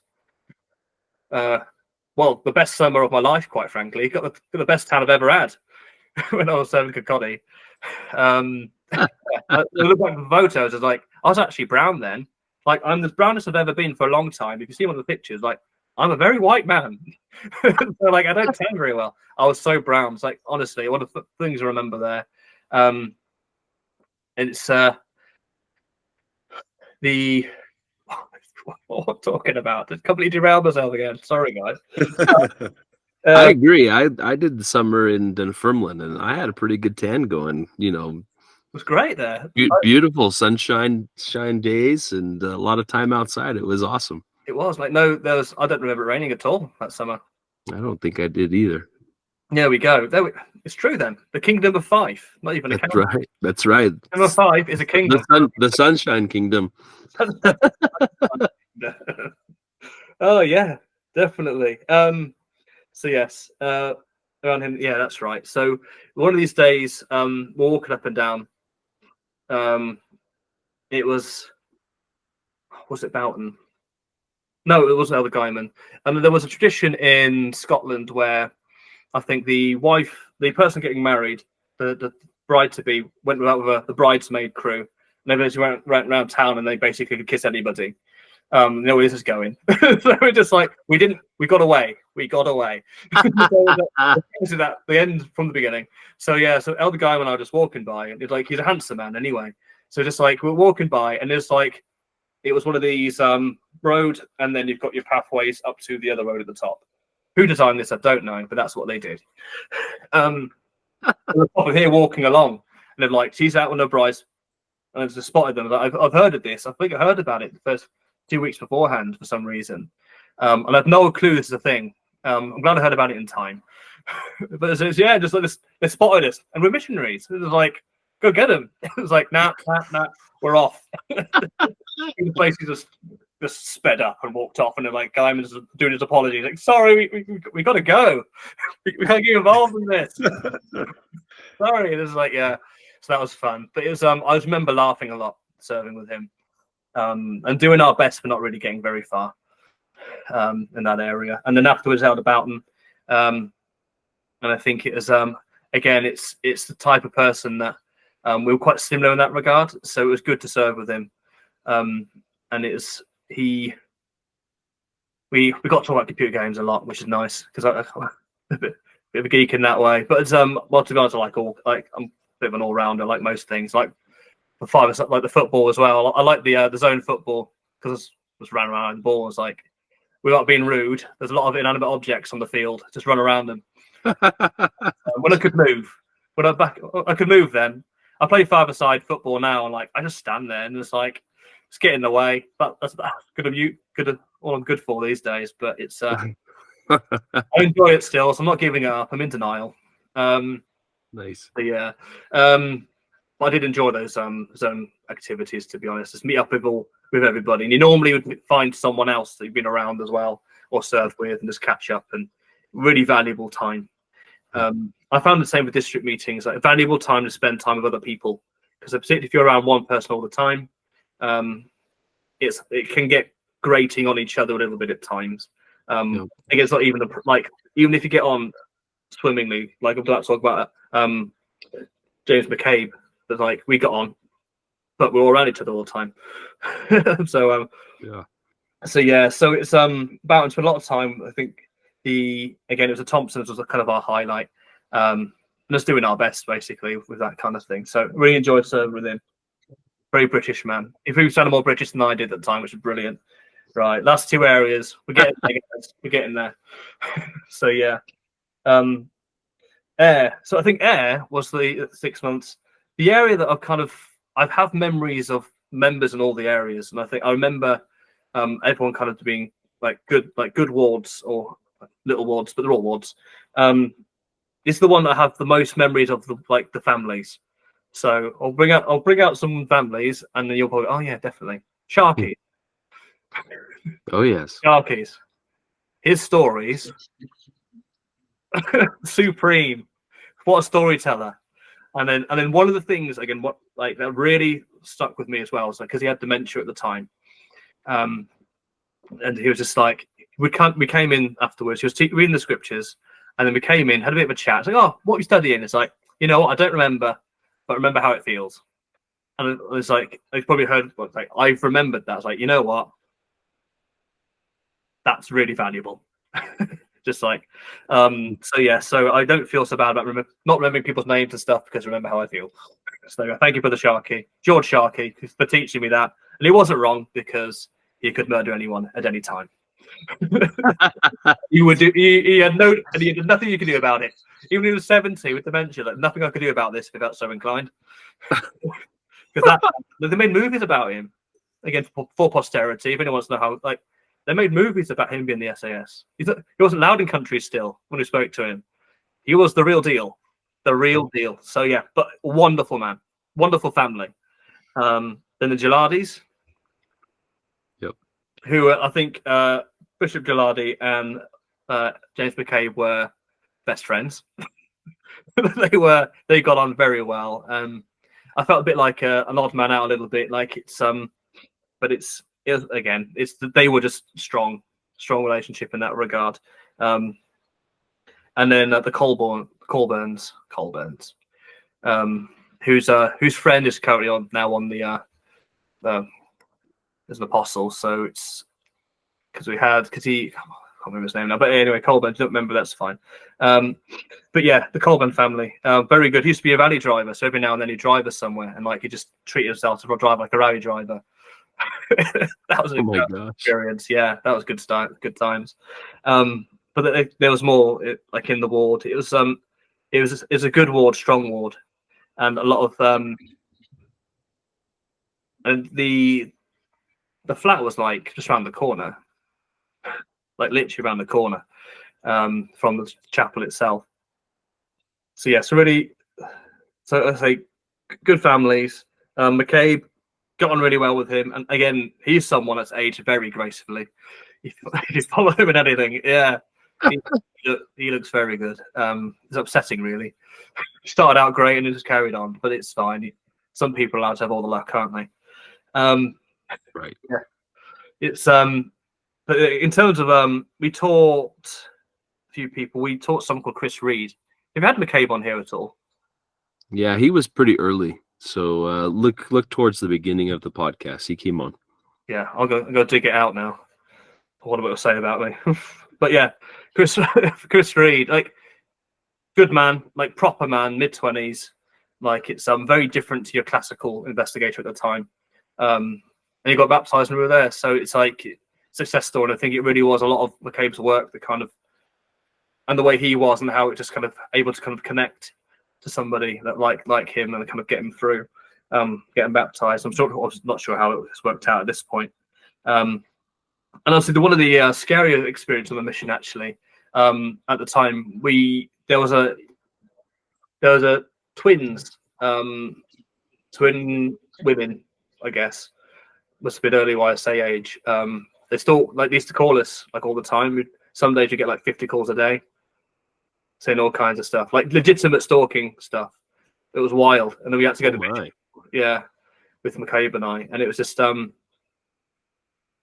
well, the best summer of my life, quite frankly. Got the best tan I've ever had when I was serving Kirkcaldy. I look back at the photos, it's like I was actually brown then. Like, I'm the brownest I've ever been for a long time. If you see one of the pictures, like, I'm a very white man. So, like, I don't tan very well. I was so brown. It's like, honestly, one of the things I remember there. It's the what I'm talking about. Just completely derailed myself again. Sorry, guys. I agree. I did the summer in Dunfermline, and I had a pretty good tan going. You know, it was great there. Beautiful shine days, and a lot of time outside. It was awesome. It was like, no, there was. I don't remember it raining at all that summer. I don't think I did either. There we go. It's true then. The Kingdom of Fife, not even a That's kingdom. right. That's right. Kingdom of Fife is a kingdom. The Sunshine Kingdom. Oh yeah, definitely. So yes, around him. Yeah, that's right. So one of these days, we're walking up and down. It was it Boughton? No, it wasn't Elder Guyman. And there was a tradition in Scotland where I think the person getting married, the bride to be, went with the bridesmaid crew, and they basically went around town and they basically could kiss anybody. You know where this is going. So we're just like, we got away. So that the end from the beginning. So yeah, so Elder Guyman and I were just walking by, and it's like, he's a handsome man anyway. So just like, we're walking by, and it's like, it was one of these road, and then you've got your pathways up to the other road at the top. Who designed this, I don't know, but that's what they did. On the top of here, walking along, and they're like, she's out on her brides, and I just spotted them. Like, I've heard of this. I think I heard about it the first 2 weeks beforehand for some reason, and I've no clue this is a thing. I'm glad I heard about it in time. But it's yeah, just like this, they spotted us, and we're missionaries. It was like, go get them. It was like, nah, we're off. The place just sped up and walked off, and then like Guyman's doing his apology, like, sorry, we got to go. We can't get involved in this. Sorry. It was like, yeah. So that was fun. But it was I just remember laughing a lot serving with him, and doing our best, but not really getting very far in that area. And then afterwards, Elder Boughton, and I think it was again, it's the type of person that we were quite similar in that regard. So it was good to serve with him. And it's we got to talk about computer games a lot, which is nice because I'm a bit of a geek in that way. But it's well, to be honest, I'm a bit of an all rounder, like most things. Like the five, like the football as well. I like the zone football because I just ran around the ball. It's like, without being rude, there's a lot of inanimate objects on the field. Just run around them. When I could move, I could move then. I play five-a-side football now, and like I just stand there and it's like, just get in the way. But that's good of you. Good of all I'm good for these days. But it's I enjoy it still, so I'm not giving it up. I'm in denial. Nice. But yeah, but I did enjoy those zone activities, to be honest. Just meet up with everybody, and you normally would find someone else that you've been around as well or served with, and just catch up, and really valuable time. I found the same with district meetings, like a valuable time to spend time with other people, because particularly if you're around one person all the time, it can get grating on each other a little bit at times. I think it's not even even if you get on swimmingly, like I'm about to talk about, James McCabe. That like we got on, but we're all around each other all the time. So Yeah. so yeah, so it's Boughton spent a lot of time. I think it was the Thompsons was kind of our highlight. And us doing our best basically with that kind of thing. So really enjoyed serving with him. Very British man. If he sounded more British than I did at the time, which is brilliant. Right, last two areas. We're getting there, guys. We're getting there. So yeah. Air. So I think Air was the 6 months. The area that I have memories of members in all the areas, and I think I remember everyone kind of being good wards or little wards, but they're all wards. It's the one that I have the most memories of the families. So I'll bring out some families, and then you'll probably, oh yeah, definitely Sharky. Oh yes. Sharkies. His stories, supreme. What a storyteller! And then one of the things again, that really stuck with me as well, was because he had dementia at the time, and he was just like, we came in afterwards. He was reading the scriptures, and then we came in, had a bit of a chat. It's like, oh, what are you studying? It's like, you know what, I don't remember, but remember how it feels. And it's like, I've probably heard, like, I've remembered that. It's like, you know what, that's really valuable. Just like, so yeah, so I don't feel so bad about not remembering people's names and stuff, because remember how I feel. So thank you for the Sharky, George Sharky, for teaching me that. And he wasn't wrong, because he could murder anyone at any time. He would do. He had nothing you could do about it. Even if he was 70 with dementia, like nothing I could do about this if I felt so inclined. Because they made movies about him again for posterity. If anyone wants to know how, like, they made movies about him being the SAS. He wasn't allowed in countries still when we spoke to him. He was the real deal, So yeah, but wonderful man, wonderful family. Then the Gilardis, Yep. Who I think Bishop Gilardi and James McCabe were best friends. They got on very well. I felt a bit like an odd man out a little bit, like but they were just strong relationship in that regard. And then the Colburns, whose friend is currently now on the as an apostle. So it's because he I can't remember his name now, but anyway, Colburn, don't remember, that's fine. But yeah, the Colburn family, very good. He used to be a rally driver, so every now and then he'd drive us somewhere, and like he just treated himself to drive like a rally driver. That was a good experience. Yeah, that was good times. But there was more like in the ward. It was a good ward, strong ward, and a lot of and the flat was like just around the corner, like literally around the corner from the chapel itself. So yeah, so I say good families. McCabe got on really well with him, and again, he's someone that's aged very gracefully. If you follow him in anything, yeah, he looks very good. It's upsetting, really. He started out great and it just carried on, but it's fine. Some people are allowed to have all the luck, aren't they? Right. Yeah. It's but in terms of we taught a few people. We taught someone called Chris Reed. Have you had McCabe on here at all? Yeah, he was pretty early. So look towards the beginning of the podcast. He came on. Yeah, I'll go dig it out now. What about to say about me? But yeah, Chris Reed, like good man, like proper man, mid-20s. Like it's very different to your classical investigator at the time. And he got baptized when we were there. So it's like success story. And I think it really was a lot of McCabe's work that kind of, and the way he was and how it just kind of able to kind of connect to somebody that like him and kind of get him through, getting baptized. I'm not sure how it's worked out at this point. And obviously one of the scarier experiences on the mission actually, at the time there was a twins, twin women, I guess. Must have been early YSA age. They still they used to call us like all the time. Some days you get like 50 calls a day, saying all kinds of stuff, like legitimate stalking stuff. It was wild, and then we had to go to with McCabe and I, and it was just and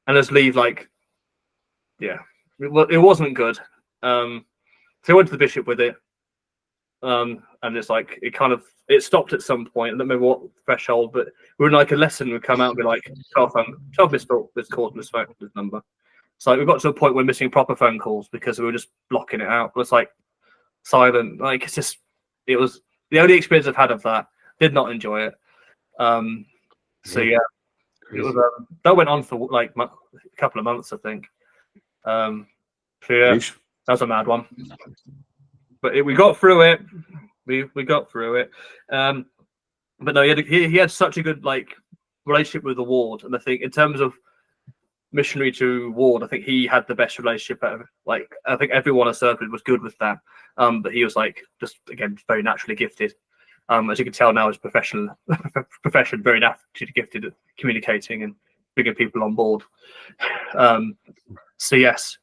us leave like it wasn't good. So I went to the bishop with it. And it's like it stopped at some point. I don't remember what threshold, but we were in like a lesson would come out and be like 12 missed calls, this number. So like, we got to a point where we're missing proper phone calls because we were just blocking it out. It was like silent. Like it was the only experience I've had of that. Did not enjoy it. So yeah, it was that went on for like a couple of months, I think. So yeah, that was a mad one. But we got through it. We got through it. But no, he had such a good like relationship with the ward, and I think in terms of missionary to ward, I think he had the best relationship ever. Like I think everyone I served with was good with that. But he was like just again very naturally gifted. As you can tell now, his profession very naturally gifted at communicating and bringing people on board. So yes,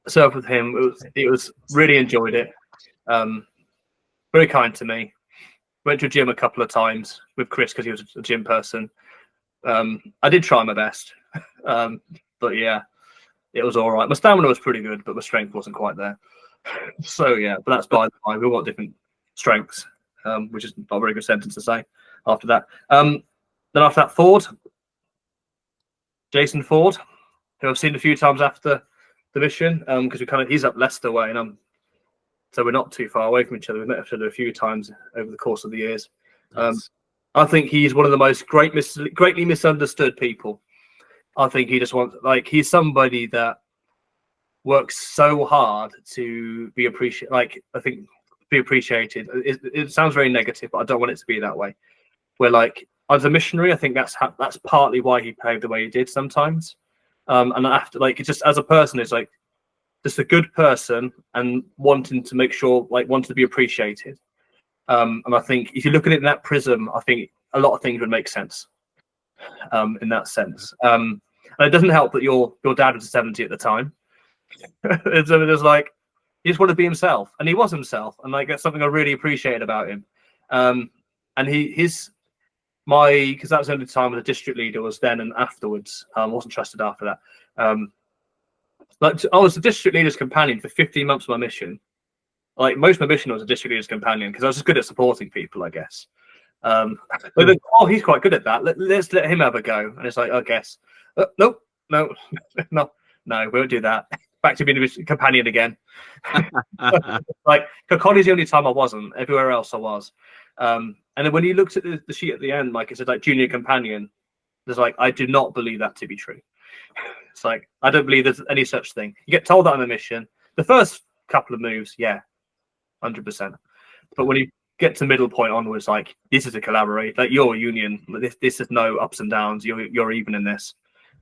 served with him. It was really enjoyed it. Very kind to me. Went to a gym a couple of times with Chris because he was a gym person. I did try my best, but yeah, it was all right. My stamina was pretty good, but my strength wasn't quite there. So yeah, but that's by the by. We've got different strengths, which is not a very good sentence to say. After that, then after that, Jason Ford, who I've seen a few times after the mission, because he's up Leicester way, and so we're not too far away from each other. We've met each other a few times over the course of the years. Nice. I think he's one of the most greatly misunderstood people. I think he just wants, like, he's somebody that works so hard to be appreciated. Like, I think be appreciated. It sounds very negative, but I don't want it to be that way. Where, like, as a missionary, I think that's partly why he behaved the way he did sometimes. And after, like, it's just as a person, it's like just a good person and wanting to make sure, like, wanting to be appreciated. And I think if you look at it in that prism, I think a lot of things would make sense in that sense. And it doesn't help that your dad was 70 at the time. It was like he just wanted to be himself, and he was himself, and like that's something I really appreciated about him. And because that was the only time the district leader was then and afterwards. I wasn't trusted after that. Like I was the district leader's companion for 15 months of my mission. Like most of my mission was a district leader's companion because I was just good at supporting people, I guess. But then, he's quite good at that. Let's let him have a go. And it's like, I guess, nope, no, we won't do that. Back to being a companion again. Like Connie's the only time I wasn't. Everywhere else I was. And then when you looked at the sheet at the end, like it said, like junior companion. There's like, I do not believe that to be true. It's like I don't believe there's any such thing. You get told that on a mission. The first couple of moves, yeah. 100%. But when you get to middle point onwards, like this is a collaborate, like you're a union. This is no ups and downs. You're even in this.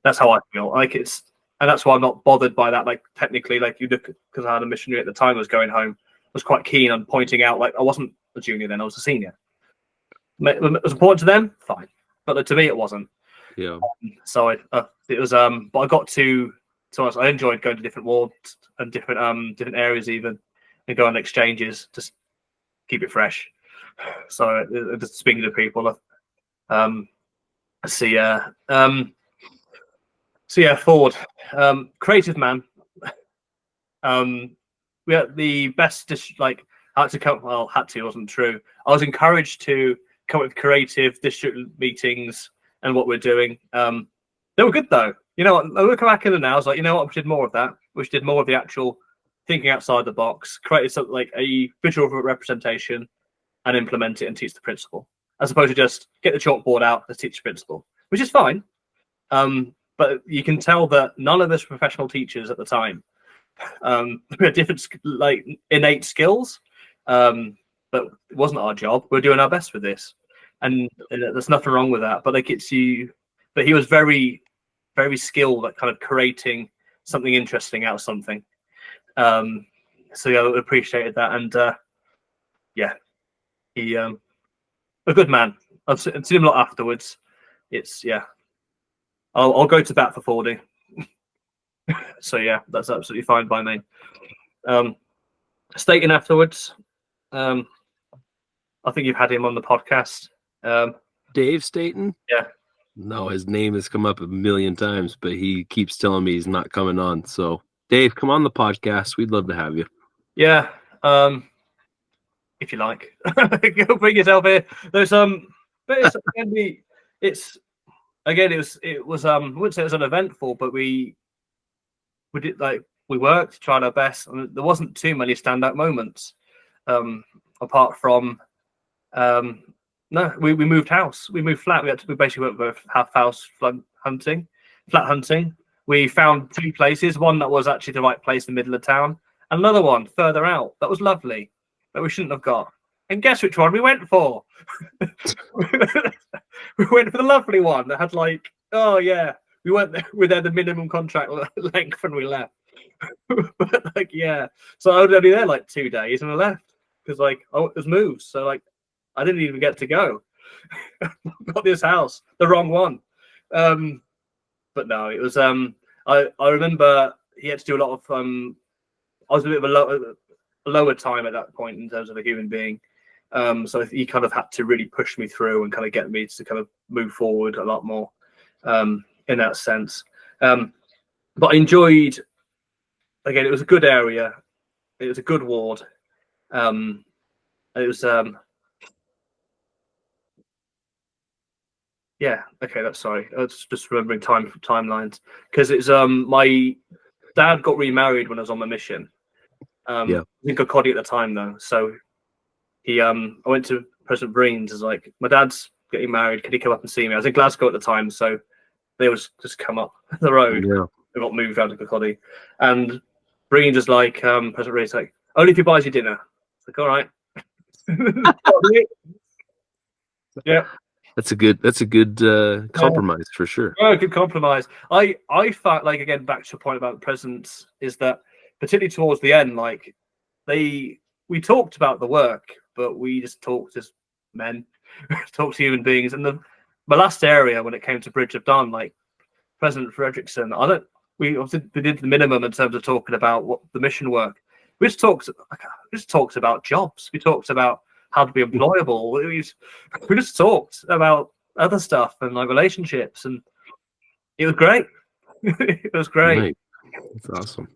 That's how I feel. Like and that's why I'm not bothered by that. Like technically, like you look because I had a missionary at the time. I was going home. I was quite keen on pointing out like I wasn't a junior then. I was a senior. It was important to them, fine, but to me it wasn't. Yeah. So it was. But I got to. So I enjoyed going to different wards and different areas even. And go on exchanges, just keep it fresh. So just speaking to people, Ford, creative man. We had the best like it wasn't true. I was encouraged to come up with creative district meetings and what we're doing. They were good though. You know what? I look back in it now. I was like, you know what? We did more of that. We did more of the actual thinking outside the box, created something like a visual representation and implement it and teach the principle, as opposed to just get the chalkboard out and teach the principle, which is fine. But you can tell that none of us were professional teachers at the time. We had different like innate skills, but it wasn't our job. We're doing our best with this, and there's nothing wrong with that. But like but he was very, very skilled at kind of creating something interesting out of something. So yeah, I appreciated that, and he a good man. I've seen him a lot afterwards. I'll go to bat for 40. So yeah, that's absolutely fine by me. Staten afterwards. I think you've had him on the podcast. Dave Staten? Yeah. No, his name has come up a million times, but he keeps telling me he's not coming on. So Dave, come on the podcast. We'd love to have you. Yeah. if you like. Go bring yourself here. There's but it's again it was I wouldn't say it was uneventful, but we did we worked, tried our best, and there wasn't too many standout moments. Apart from no, we moved house, we moved flat. We basically went with half house flat hunting. We found 2 places, one that was actually the right place in the middle of town, and another one further out that was lovely, that we shouldn't have got. And guess which one we went for? We went for the lovely one that had like, oh yeah, we went there with the minimum contract length and we left. But like, yeah, so I was only there like 2 days and I left because like, oh, it was moved, so like I didn't even get to go. Got this house, the wrong one. But no, it was I remember he had to do a lot of I was a bit of a lower time at that point in terms of a human being. So he kind of had to really push me through and kind of get me to kind of move forward a lot more in that sense. But I enjoyed, again, it was a good area. It was a good ward. It was yeah, okay, that's sorry. I was just remembering timelines because it's my dad got remarried when I was on my mission. Yeah. I think I caught it at the time though. So he I went to President Briggs, is like, my dad's getting married, could he come up and see me? I was in Glasgow at the time, so they was just come up the road. Yeah. They got moved out of Kirkcaldy. And Briggs is like, President Briggs like, only if he buys you dinner. It's like, all right. Yeah. That's a good compromise for sure. Yeah, good compromise. I felt like, again, back to your point about the presence, is that particularly towards the end, like we talked about the work, but we just talked as men, talked to human beings. And my last area when it came to Bridge of Dawn, like President Fredrickson, we did the minimum in terms of talking about what the mission work. We just talked about jobs. We talked about how to be employable. We just talked about other stuff and like relationships, and it was great. It was great. Right. That's awesome.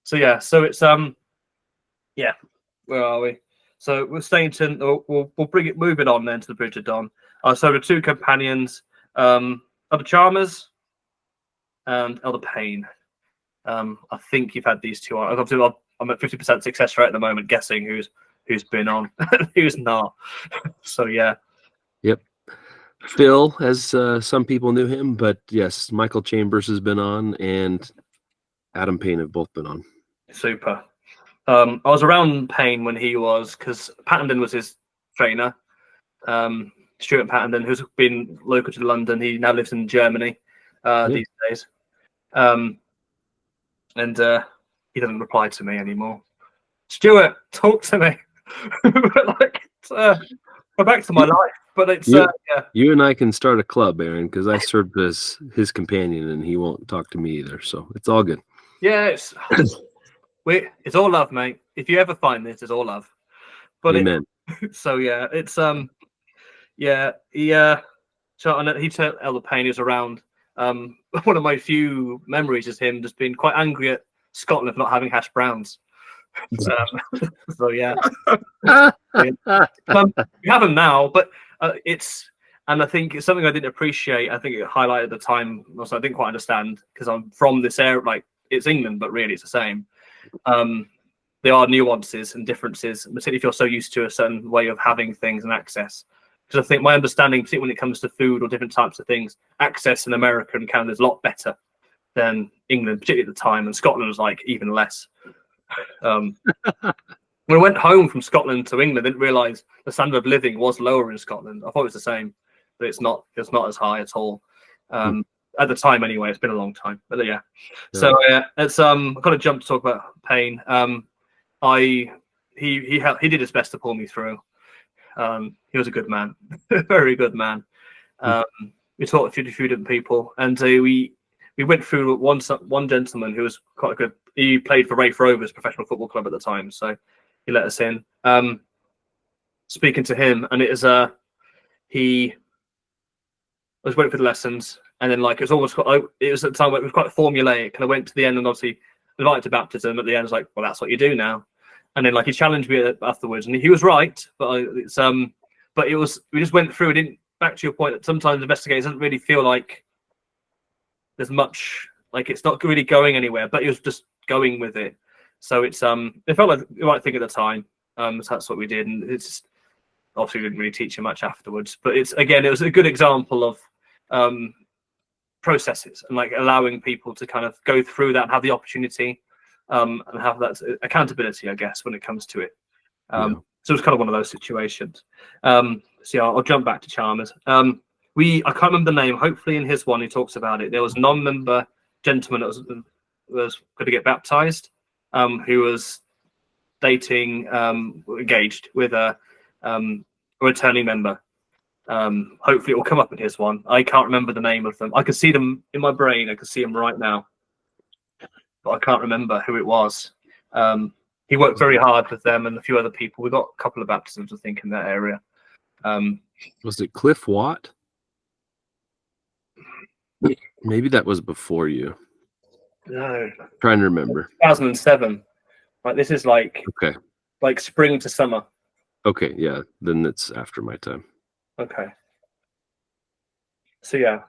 So yeah, so it's yeah, where are we? So we're Stainton. We'll bring it, moving on then to the Bridge of Dawn. So the 2 companions, Elder Chalmers and Elder Payne. I think you've had these 2 on. I'm at 50% success rate at the moment, guessing who's been on, who's not. So yeah. Yep. Phil, as some people knew him, but yes, Michael Chambers has been on, and Adam Payne have both been on. Super. I was around Payne when he was, because Pattenden was his trainer. Stuart Pattenden, who's been local to London. He now lives in Germany these days. And he doesn't reply to me anymore. Stuart, talk to me. Like, go back to my life. But it's yeah. You and I can start a club, Aaron, because I served as his companion, and he won't talk to me either. So it's all good. Yeah, it's all love, mate. If you ever find this, it's all love. But amen. So yeah, it's yeah, so and he told Elder Payne, he was around. One of my few memories is him just being quite angry at Scotland for not having hash browns. So yeah, we have them now, but and I think it's something I didn't appreciate. I think it highlighted at the time. Also, I didn't quite understand because I'm from this area. Like, it's England, but really it's the same. There are nuances and differences, particularly if you're so used to a certain way of having things and access. Because I think my understanding, particularly when it comes to food or different types of things, access in America and Canada is a lot better than England, particularly at the time, and Scotland was like even less. When I went home from Scotland to England, I didn't realise the standard of living was lower in Scotland. I thought it was the same, but it's not. It's not as high at all. At the time, anyway. It's been a long time, but yeah. So it's I've got to jump to talk about Payne. He did his best to pull me through. He was a good man, very good man. We talked to a few different people, and we went through one gentleman who was quite good. He played for Raith Rovers professional football club at the time, so he let us in. Speaking to him, and it was I was waiting for the lessons, and then like it was almost it was at the time where it was quite formulaic, and I went to the end and obviously invited to baptism. At the end, I was like, well, that's what you do now. And then like he challenged me afterwards, and he was right, but it was we just went through. It didn't back to your point that sometimes investigators doesn't really feel like there's much, like it's not really going anywhere, but he was just going with it. So it's it felt like the right thing at the time. So that's what we did, and it's obviously we didn't really teach him much afterwards. But it was a good example of processes and like allowing people to kind of go through that and have the opportunity and have that accountability, I guess, when it comes to it. So it's kind of one of those situations. So yeah, I'll jump back to Chalmers. I can't remember the name. Hopefully, in his one, he talks about it. There was a non-member gentleman that was going to get baptized, who was dating, engaged with a returning member. Hopefully, it will come up in his one. I can't remember the name of them. I can see them in my brain. I can see them right now, but I can't remember who it was. He worked very hard with them and a few other people. We got a couple of baptisms, I think, in that area. Was it Cliff Watt? Maybe that was before you. No, Trying to remember. 2007. Like this is like Okay. like spring to summer. Okay, yeah. Then it's after my time. Okay. So yeah,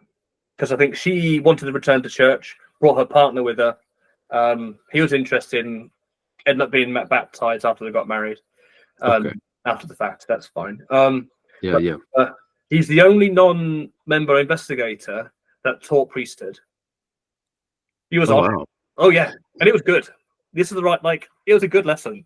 because I think she wanted to return to church, brought her partner with her. He was interested in ended up being baptized after they got married. After the fact, that's fine. He's the only non-member investigator that taught priesthood. He was on. Wow. Oh yeah, and it was good. This is the right, like it was a good lesson.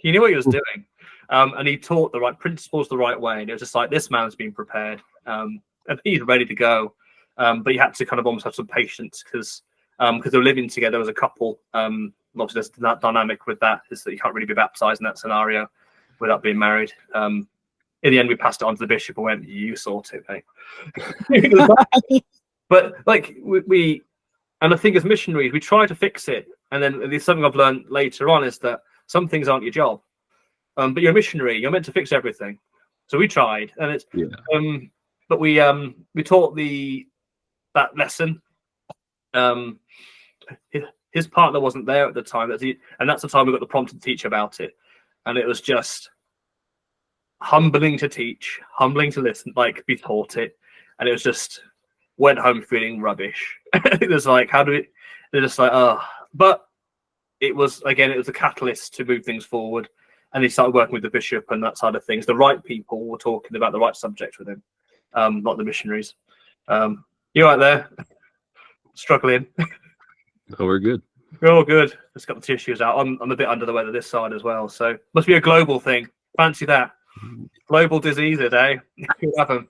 He knew what he was doing, and he taught the right principles the right way. And it was just like this man's been prepared, and he's ready to go. But you had to kind of almost have some patience because they were living together as a couple. Obviously, there's that dynamic with that is that you can't really be baptized in that scenario without being married. In the end, we passed it on to the bishop and went, "You sort it, mate." But like we, and I think as missionaries, we try to fix it. And then there's something I've learned later on is that some things aren't your job. But you're a missionary, you're meant to fix everything. So we tried, and it's but we taught that lesson. His partner wasn't there at the time, and that's the time we got the prompt to teach about it. And it was just humbling to teach, humbling to listen, like be taught it. And it was just went home feeling rubbish. It was like, they're just like, oh, but it was a catalyst to move things forward. And he started working with the bishop and that side of things. The right people were talking about the right subject with him, not the missionaries. You right there? Struggling. Oh, we're good. We're all good. Just got the tissues out. I'm a bit under the weather this side as well. So must be a global thing. Fancy that. Global diseases, eh? You have them.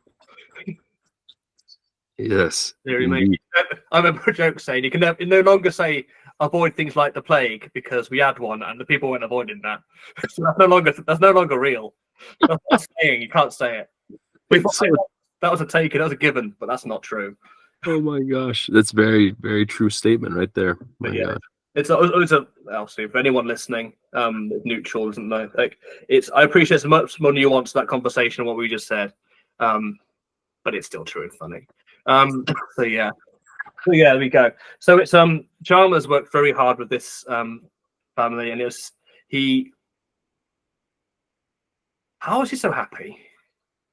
Yes. I remember a joke saying you can no longer say avoid things like the plague because we had one and the people weren't avoiding that. So that's no longer real. That's not saying, you can't say it. That was a taken, that was a given, but that's not true. Oh my gosh, that's very, very true statement right there. But yeah, it's obviously for anyone listening, neutral doesn't know. Like I appreciate it's much more nuanced that conversation what we just said, but it's still true and funny. So yeah, there we go. So it's Chalmers worked very hard with this family, and how was he so happy?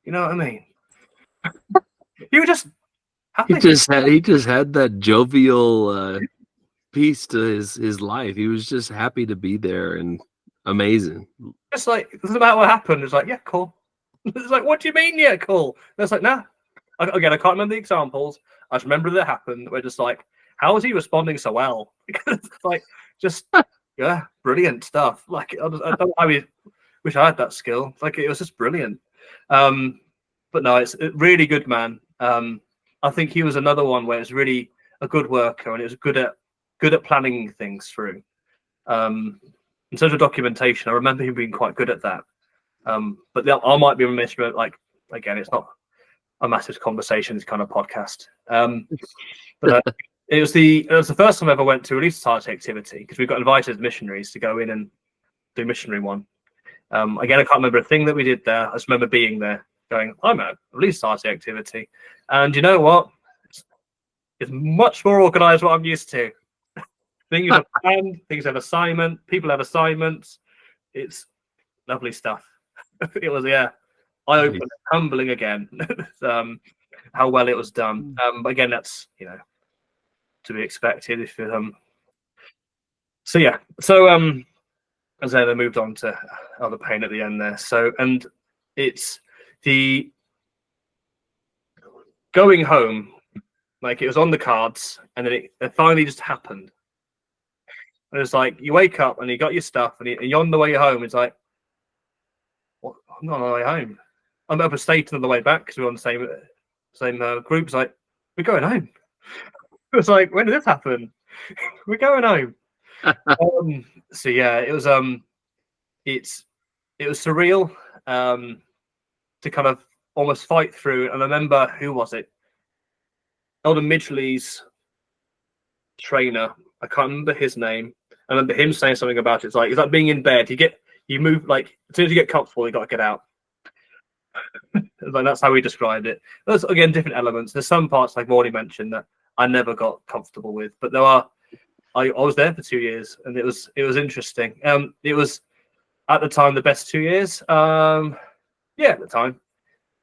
You know what I mean? You were just happy. He just had that jovial piece to his life. He was just happy to be there and amazing. Just like it doesn't matter what happened. It's like, yeah, cool. It's like, what do you mean, yeah, cool? And it's like, nah. Again, I can't remember the examples. I just remember that happened. We're just like, how is he responding so well? Because it's like, just yeah, brilliant stuff. Like I don't know, I wish I had that skill. Like it was just brilliant. But no, it's a really good man. I think he was another one where it's really a good worker and it was good at planning things through. In terms of documentation, I remember him being quite good at that. But I might be remiss, but like again, it's not a massive conversation, this kind of podcast. But it was the first time I ever went to a Relief Society activity because we got invited as missionaries to go in and do missionary one. Again, I can't remember a thing that we did there. I just remember being there, going, I'm at a Relief Society activity, and you know what? It's much more organised what I'm used to. Things are planned, things have assignment, people have assignments. it's lovely stuff. It was, yeah, eye-opening, humbling again. How well it was done. But again, that's, you know, to be expected. If so, yeah. So as I moved on to other pain at the end there. So, and it's the going home, like it was on the cards, and then it finally just happened. And it's like you wake up and you got your stuff, and you're on the way home. It's like, what? I'm not on the way home. I'm up a state on the way back because we're on the same group. It's like, we're going home. It's like, when did this happen? We're going home. So yeah, it was it was surreal to kind of almost fight through. And I remember, who was it? Elder Midgley's trainer. I can't remember his name. I remember him saying something about it. It's like being in bed. You move, like, as soon as you get comfortable, you got to get out. Like, that's how he described it. There's, again, different elements. There's some parts, like I've already mentioned, that I never got comfortable with, but there are. I was there for 2 years, and it was interesting. It was at the time the best 2 years. Yeah, at the time,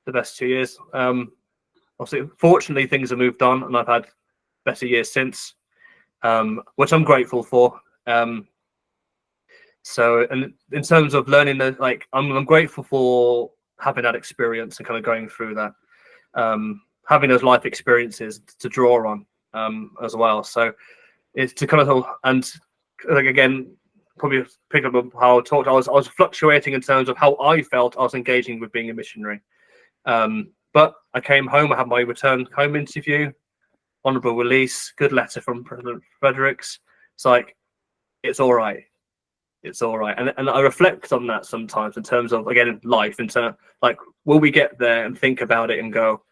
the best 2 years. Obviously, fortunately, things have moved on, and I've had better years since, which I'm grateful for. So, and in terms of learning, I'm grateful for having that experience and kind of going through that, having those life experiences to draw on as well. So it's to kind of, and like, again, probably pick up how I talked. I was fluctuating in terms of how I felt I was engaging with being a missionary. But I came home. I had my return home interview, honourable release, good letter from President Fredericks. It's like, it's all right. It's all right. And I reflect on that sometimes in terms of, again, life, in terms, like, will we get there and think about it and go,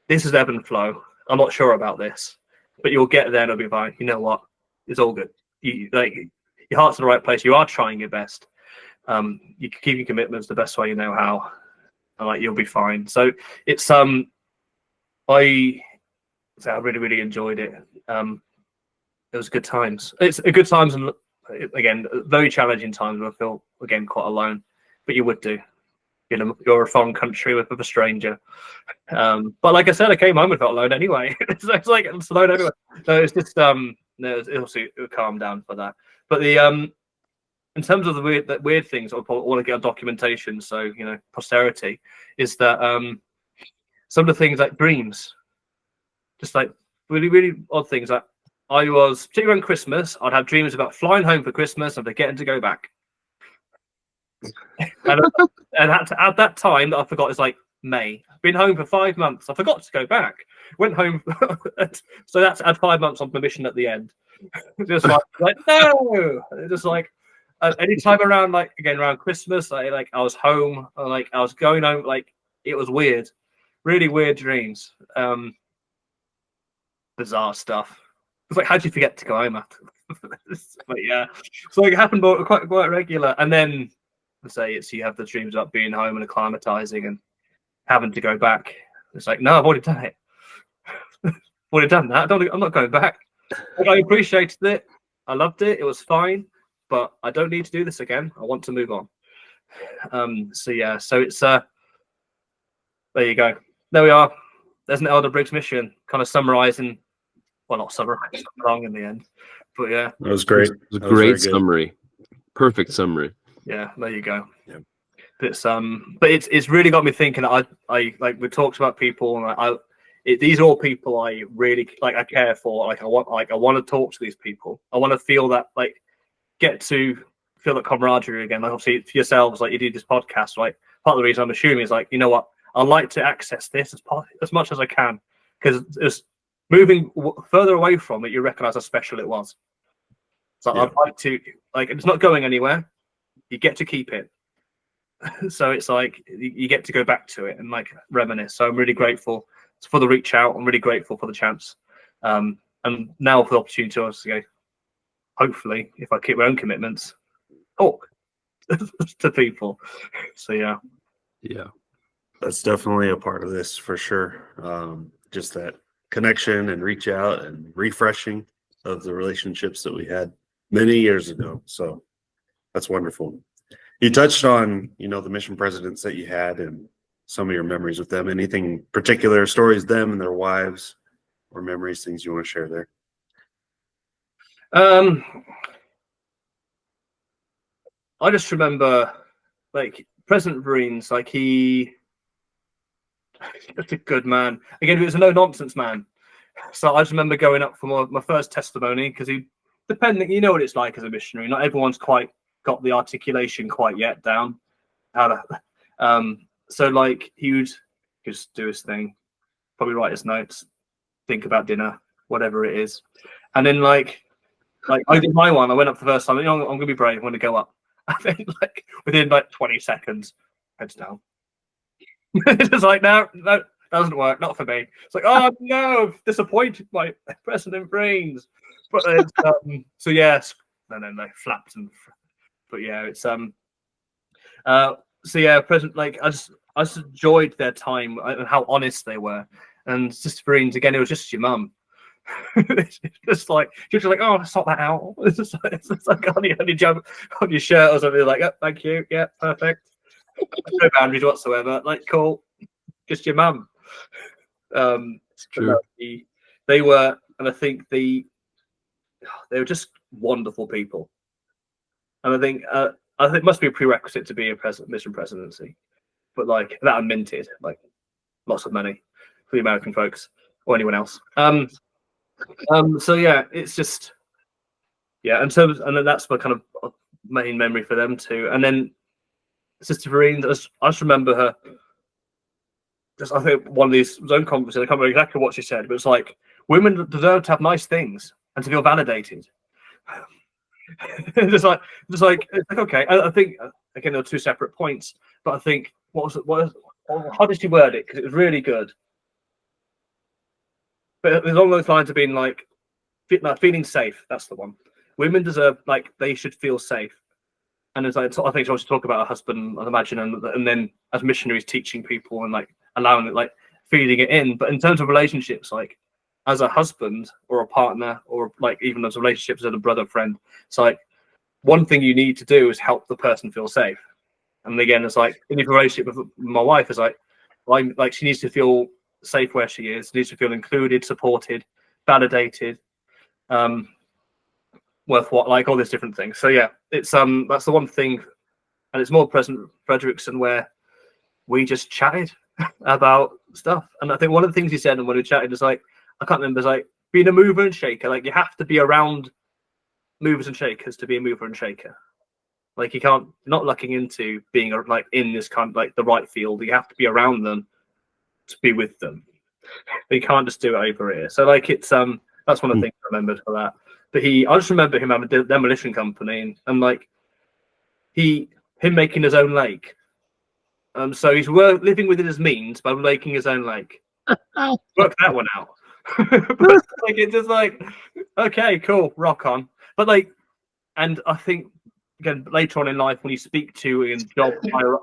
this is ebb and flow. I'm not sure about this, but you'll get there and it'll be fine. You know what? It's all good. Your heart's in the right place. You are trying your best. You keep your commitments the best way you know how, and like, you'll be fine. So it's I really, really enjoyed it. It was good times. It's a good times, and again, very challenging times where I feel, again, quite alone, but you would do. You know, you're a foreign country with a stranger. But like I said, I came home and felt alone anyway. It's like it's alone anyway. So it's just it calmed down for that. But the in terms of the weird things, I want to get on documentation. So, you know, posterity is that some of the things like dreams, just like really, really odd things. Like, I was, particularly on Christmas, I'd have dreams about flying home for Christmas and forgetting to go back. and at that time that I forgot, it's like May. I've been home for 5 months. I forgot to go back. Went home. So that's, I had 5 months on permission at the end. Just like no. Just like anytime around, like, again, around Christmas, I was home. Like, I was going home. Like, it was weird. Really weird dreams. Bizarre stuff. It's like, how do you forget to go home after? But yeah, so it happened quite regular. And then, say, it's, you have the dreams about being home and acclimatizing and having to go back. It's like, no, I've already done it. I've already done that. I'm not going back. Like, I appreciated it. I loved it. It was fine, but I don't need to do this again. I want to move on. So yeah, so it's there you go. There we are. There's an Elder Briggs mission, kind of summarizing. Well, not summarizing, wrong in the end, but yeah, That was great. It was a great summary. Perfect summary. Yeah, there you go. Yeah. But it's really got me thinking. I like, we talked about people, and these are all people I really like. I care for. I want to talk to these people. I want to feel that, like, get to feel that camaraderie again. Like, obviously for yourselves, like, you do this podcast, right? Part of the reason I'm assuming is, like, you know what, I'd like to access this as much as I can, because it's moving further away from it. You recognize how special it was. So yeah. I'd like to, like, it's not going anywhere. You get to keep it. So it's like you get to go back to it and, like, reminisce. So I'm really grateful for the reach out. I'm really grateful for the chance. And now for the opportunity to also go, hopefully, if I keep my own commitments, talk to people. So yeah. Yeah. That's definitely a part of this for sure. Just that connection and reach out and refreshing of the relationships that we had many years ago. So That's wonderful. You touched on, the mission presidents that you had and some of your memories with them. Anything particular, stories, them and their wives, or memories, things you want to share there? I just remember, like, President Briggs, like, he's a good man. Again, he was a no-nonsense man. So I just remember going up for my first testimony, because depending, you know what it's like as a missionary. Not everyone's quite got the articulation quite yet down. So like he would just do his thing, probably write his notes, think about dinner, whatever it is, and then like I did my one. I went up for the first time. I'm gonna be brave. I'm gonna go up. I think like within like 20 seconds, heads down. It's just like no, that doesn't work. Not for me. It's like, oh no, disappointed by President Briggs. But so yes, and then they flapped but yeah, it's so yeah, President, like I just enjoyed their time and how honest they were. And Sister Briggs, again, it was just your mum. It's just like she was like, oh, sort that out. It's just like on your shirt or something, like, oh, thank you, yeah, perfect. No boundaries whatsoever. Like, cool, just your mum. It's true. They were, and I think they were just wonderful people. And I think it must be a prerequisite to be a mission presidency, but like that and minted, like lots of money for the American folks or anyone else. So yeah, it's just and then that's my kind of main memory for them too. And then Sister Vereen, I just remember her. I think one of these zone conferences, I can't remember exactly what she said, but it's like women deserve to have nice things and to feel validated. just like okay. I think again there were two separate points, but I think how did she word it? Because it was really good. But it was along those lines of being like feeling safe. That's the one. Women deserve, like, they should feel safe. And as I think she wants to talk about her husband, I'd imagine, and then as missionaries teaching people and like allowing it, like feeding it in. But in terms of relationships, like as a husband or a partner, or like even as relationships as a brother, friend, it's like one thing you need to do is help the person feel safe. And again, it's like in your relationship with my wife, is like she needs to feel safe where she is, needs to feel included, supported, validated, worth what, like all these different things. So yeah, it's that's the one thing, and it's more President Frederickson where we just chatted about stuff. And I think one of the things he said, and when we chatted, is like, I can't remember, is like being a mover and shaker. Like you have to be around movers and shakers to be a mover and shaker. Like you can't, not looking into being like in this kind of like the right field. You have to be around them to be with them. But you can't just do it over here. So like it's that's one of the things I remembered for that. But I just remember him having a demolition company, and like him making his own lake. So he's living within his means by making his own lake. Work that one out. But like it's just like, okay, cool, rock on. But like, and I think again later on in life when you speak to and job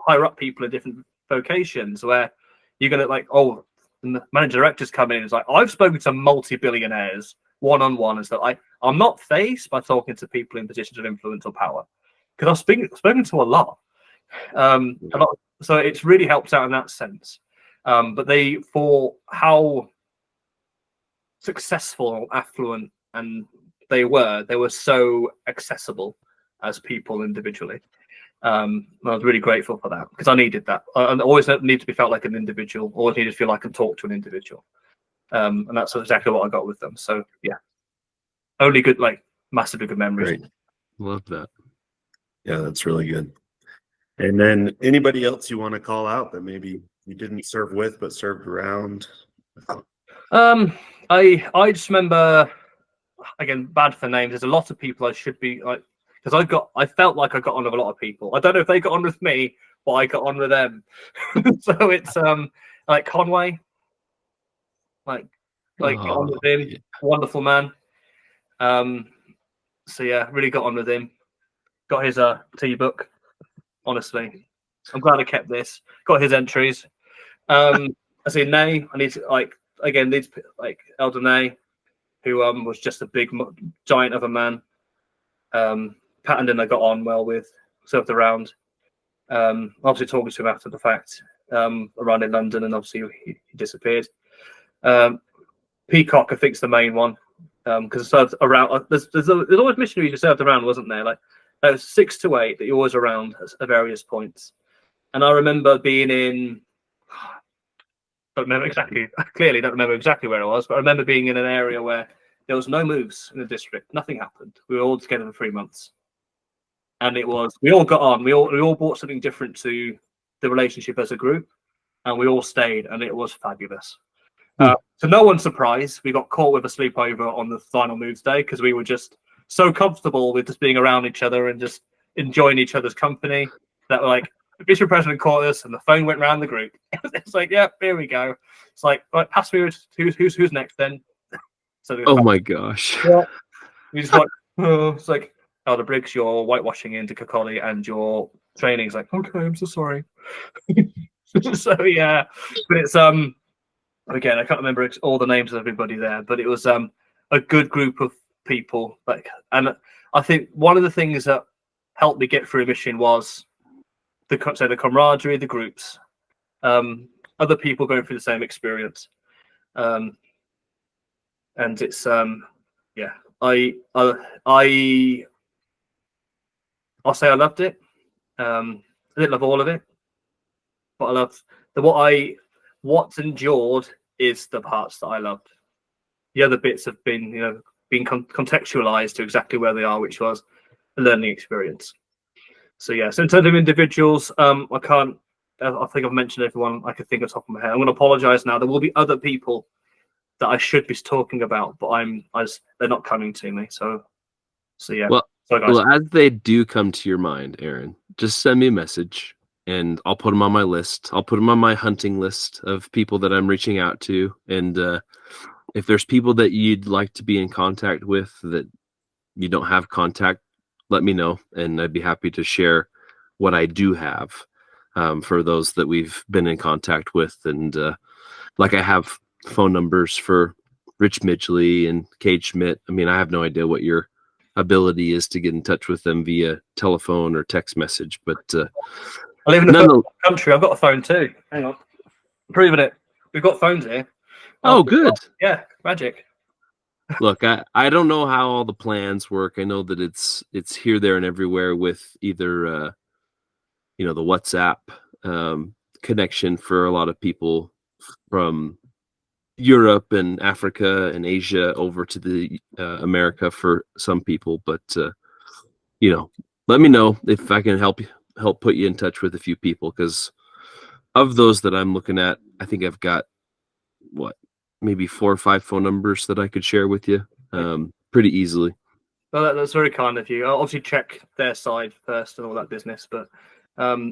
higher up people in different vocations, where you're gonna like, oh, and the manager directors come in, it's like, I've spoken to multi-billionaires one-on-one, and so I'm not faced by talking to people in positions of influence or power, because I've spoken to a lot. So it's really helped out in that sense. But for how successful, affluent, and they were so accessible as people individually. I was really grateful for that, because I needed that. I always need to be felt like an individual, always need to feel like I can talk to an individual. And that's exactly what I got with them. So yeah, only good, like massively good memories. Great. Love that. Yeah, that's really good. And then anybody else you want to call out that maybe you didn't serve with but served around? I just remember, again, bad for names, there's a lot of people I should be like, because I felt like I got on with a lot of people. I don't know if they got on with me, but I got on with them. So it's like Conway, like got on with him. Yeah. Wonderful man. So yeah, really got on with him. Got his tea book. Honestly, I'm glad I kept this. Got his entries. I see Nay. I need to like Elder Nay, who was just a big giant of a man. Pattenden I got on well with. served around. Obviously talking to him after the fact, around in London, and obviously he disappeared. Peacock, I think, is the main one, because it served around. There's always missionaries who served around, wasn't there? Like 6 to 8 that you're always around at various points. And I remember being in. Don't remember exactly. Clearly, don't remember exactly where I was, but I remember being in an area where there was no moves in the district. Nothing happened. We were all together for 3 months, and it was we all got on. We all brought something different to the relationship as a group, and we all stayed, and it was fabulous. To no one's surprise, we got caught with a sleepover on the final moves day because we were just so comfortable with just being around each other and just enjoying each other's company that we're like, the Bishop President caught us, and the phone went round the group. It's like, yeah, here we go. It's like, right, pass me who's next then. So Oh my gosh. yeah, we just like, oh, it's like, Elder Briggs, you're whitewashing into Kakoli, and your training's like, okay, I'm so sorry. So yeah, but it's again, I can't remember all the names of everybody there, but it was a good group of people. Like, and I think one of the things that helped me get through a mission was the camaraderie, the groups, other people going through the same experience, and it's yeah, I'll say I loved it. I didn't love all of it, but I loved what's endured is the parts that I loved. The other bits have been, being contextualized to exactly where they are, which was a learning experience. So yeah, so in terms of individuals, I think I've mentioned everyone I could think of top of my head. I'm going to apologize now. There will be other people that I should be talking about, but they're not coming to me. So yeah. Well, sorry, guys. well, as they do come to your mind, Aaron, just send me a message and I'll put them on my list. I'll put them on my hunting list of people that I'm reaching out to. And if there's people that you'd like to be in contact with that you don't have contact, let me know, and I'd be happy to share what I do have for those that we've been in contact with. And like I have phone numbers for Rich Midgley and Cade Schmidt. I mean, I have no idea what your ability is to get in touch with them via telephone or text message, but I live in a country. I've got a phone too. Hang on, I'm proving it. We've got phones here. Oh, good. Yeah, magic. Look, I don't know how all the plans work. I know that it's here, there, and everywhere with either the WhatsApp connection for a lot of people from Europe and Africa and Asia over to the America for some people. But let me know if I can help put you in touch with a few people, because of those that I'm looking at, I think I've got maybe 4 or 5 phone numbers that I could share with you pretty easily. Well, that's very kind of you. I'll obviously check their side first and all that business, but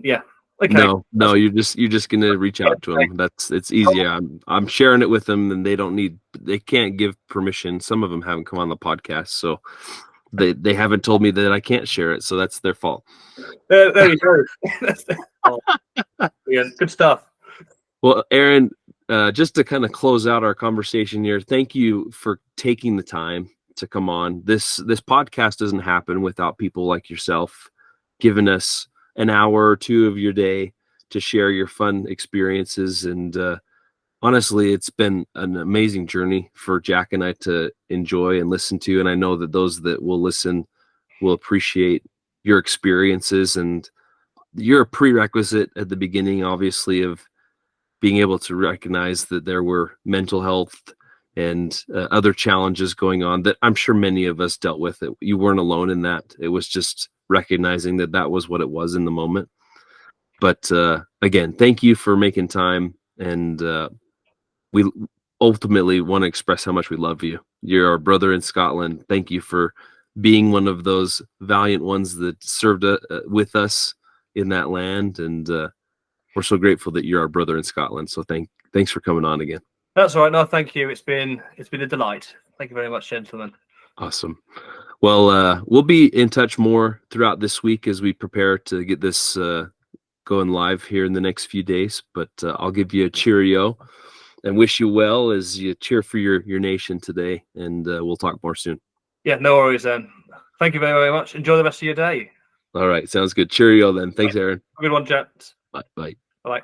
yeah. Okay. No, you're just gonna reach out to them. It's easy. I'm sharing it with them, and they can't give permission. Some of them haven't come on the podcast, so they haven't told me that I can't share it, so that's their fault. There you go. That's their fault. Yeah, good stuff. Well, Aaron, just to kind of close out our conversation here, thank you for taking the time to come on. This podcast doesn't happen without people like yourself giving us an hour or 2 of your day to share your fun experiences. And honestly, it's been an amazing journey for Jack and I to enjoy and listen to. And I know that those that will listen will appreciate your experiences. And you're a prerequisite at the beginning, obviously, of being able to recognize that there were mental health and other challenges going on that I'm sure many of us dealt with. You weren't alone in that. It was just recognizing that was what it was in the moment. But again, thank you for making time. And we ultimately want to express how much we love you. You're our brother in Scotland. Thank you for being one of those valiant ones that served with us in that land. And we're so grateful that you're our brother in Scotland. So thanks for coming on again. That's all right. No, thank you. It's been a delight. Thank you very much, gentlemen. Awesome. Well, we'll be in touch more throughout this week as we prepare to get this going live here in the next few days. But I'll give you a cheerio and wish you well as you cheer for your nation today. And we'll talk more soon. Yeah, no worries then. Thank you very, very much. Enjoy the rest of your day. All right, sounds good. Cheerio then. Thanks, Aaron. Good one, gents. Bye. Bye. Bye.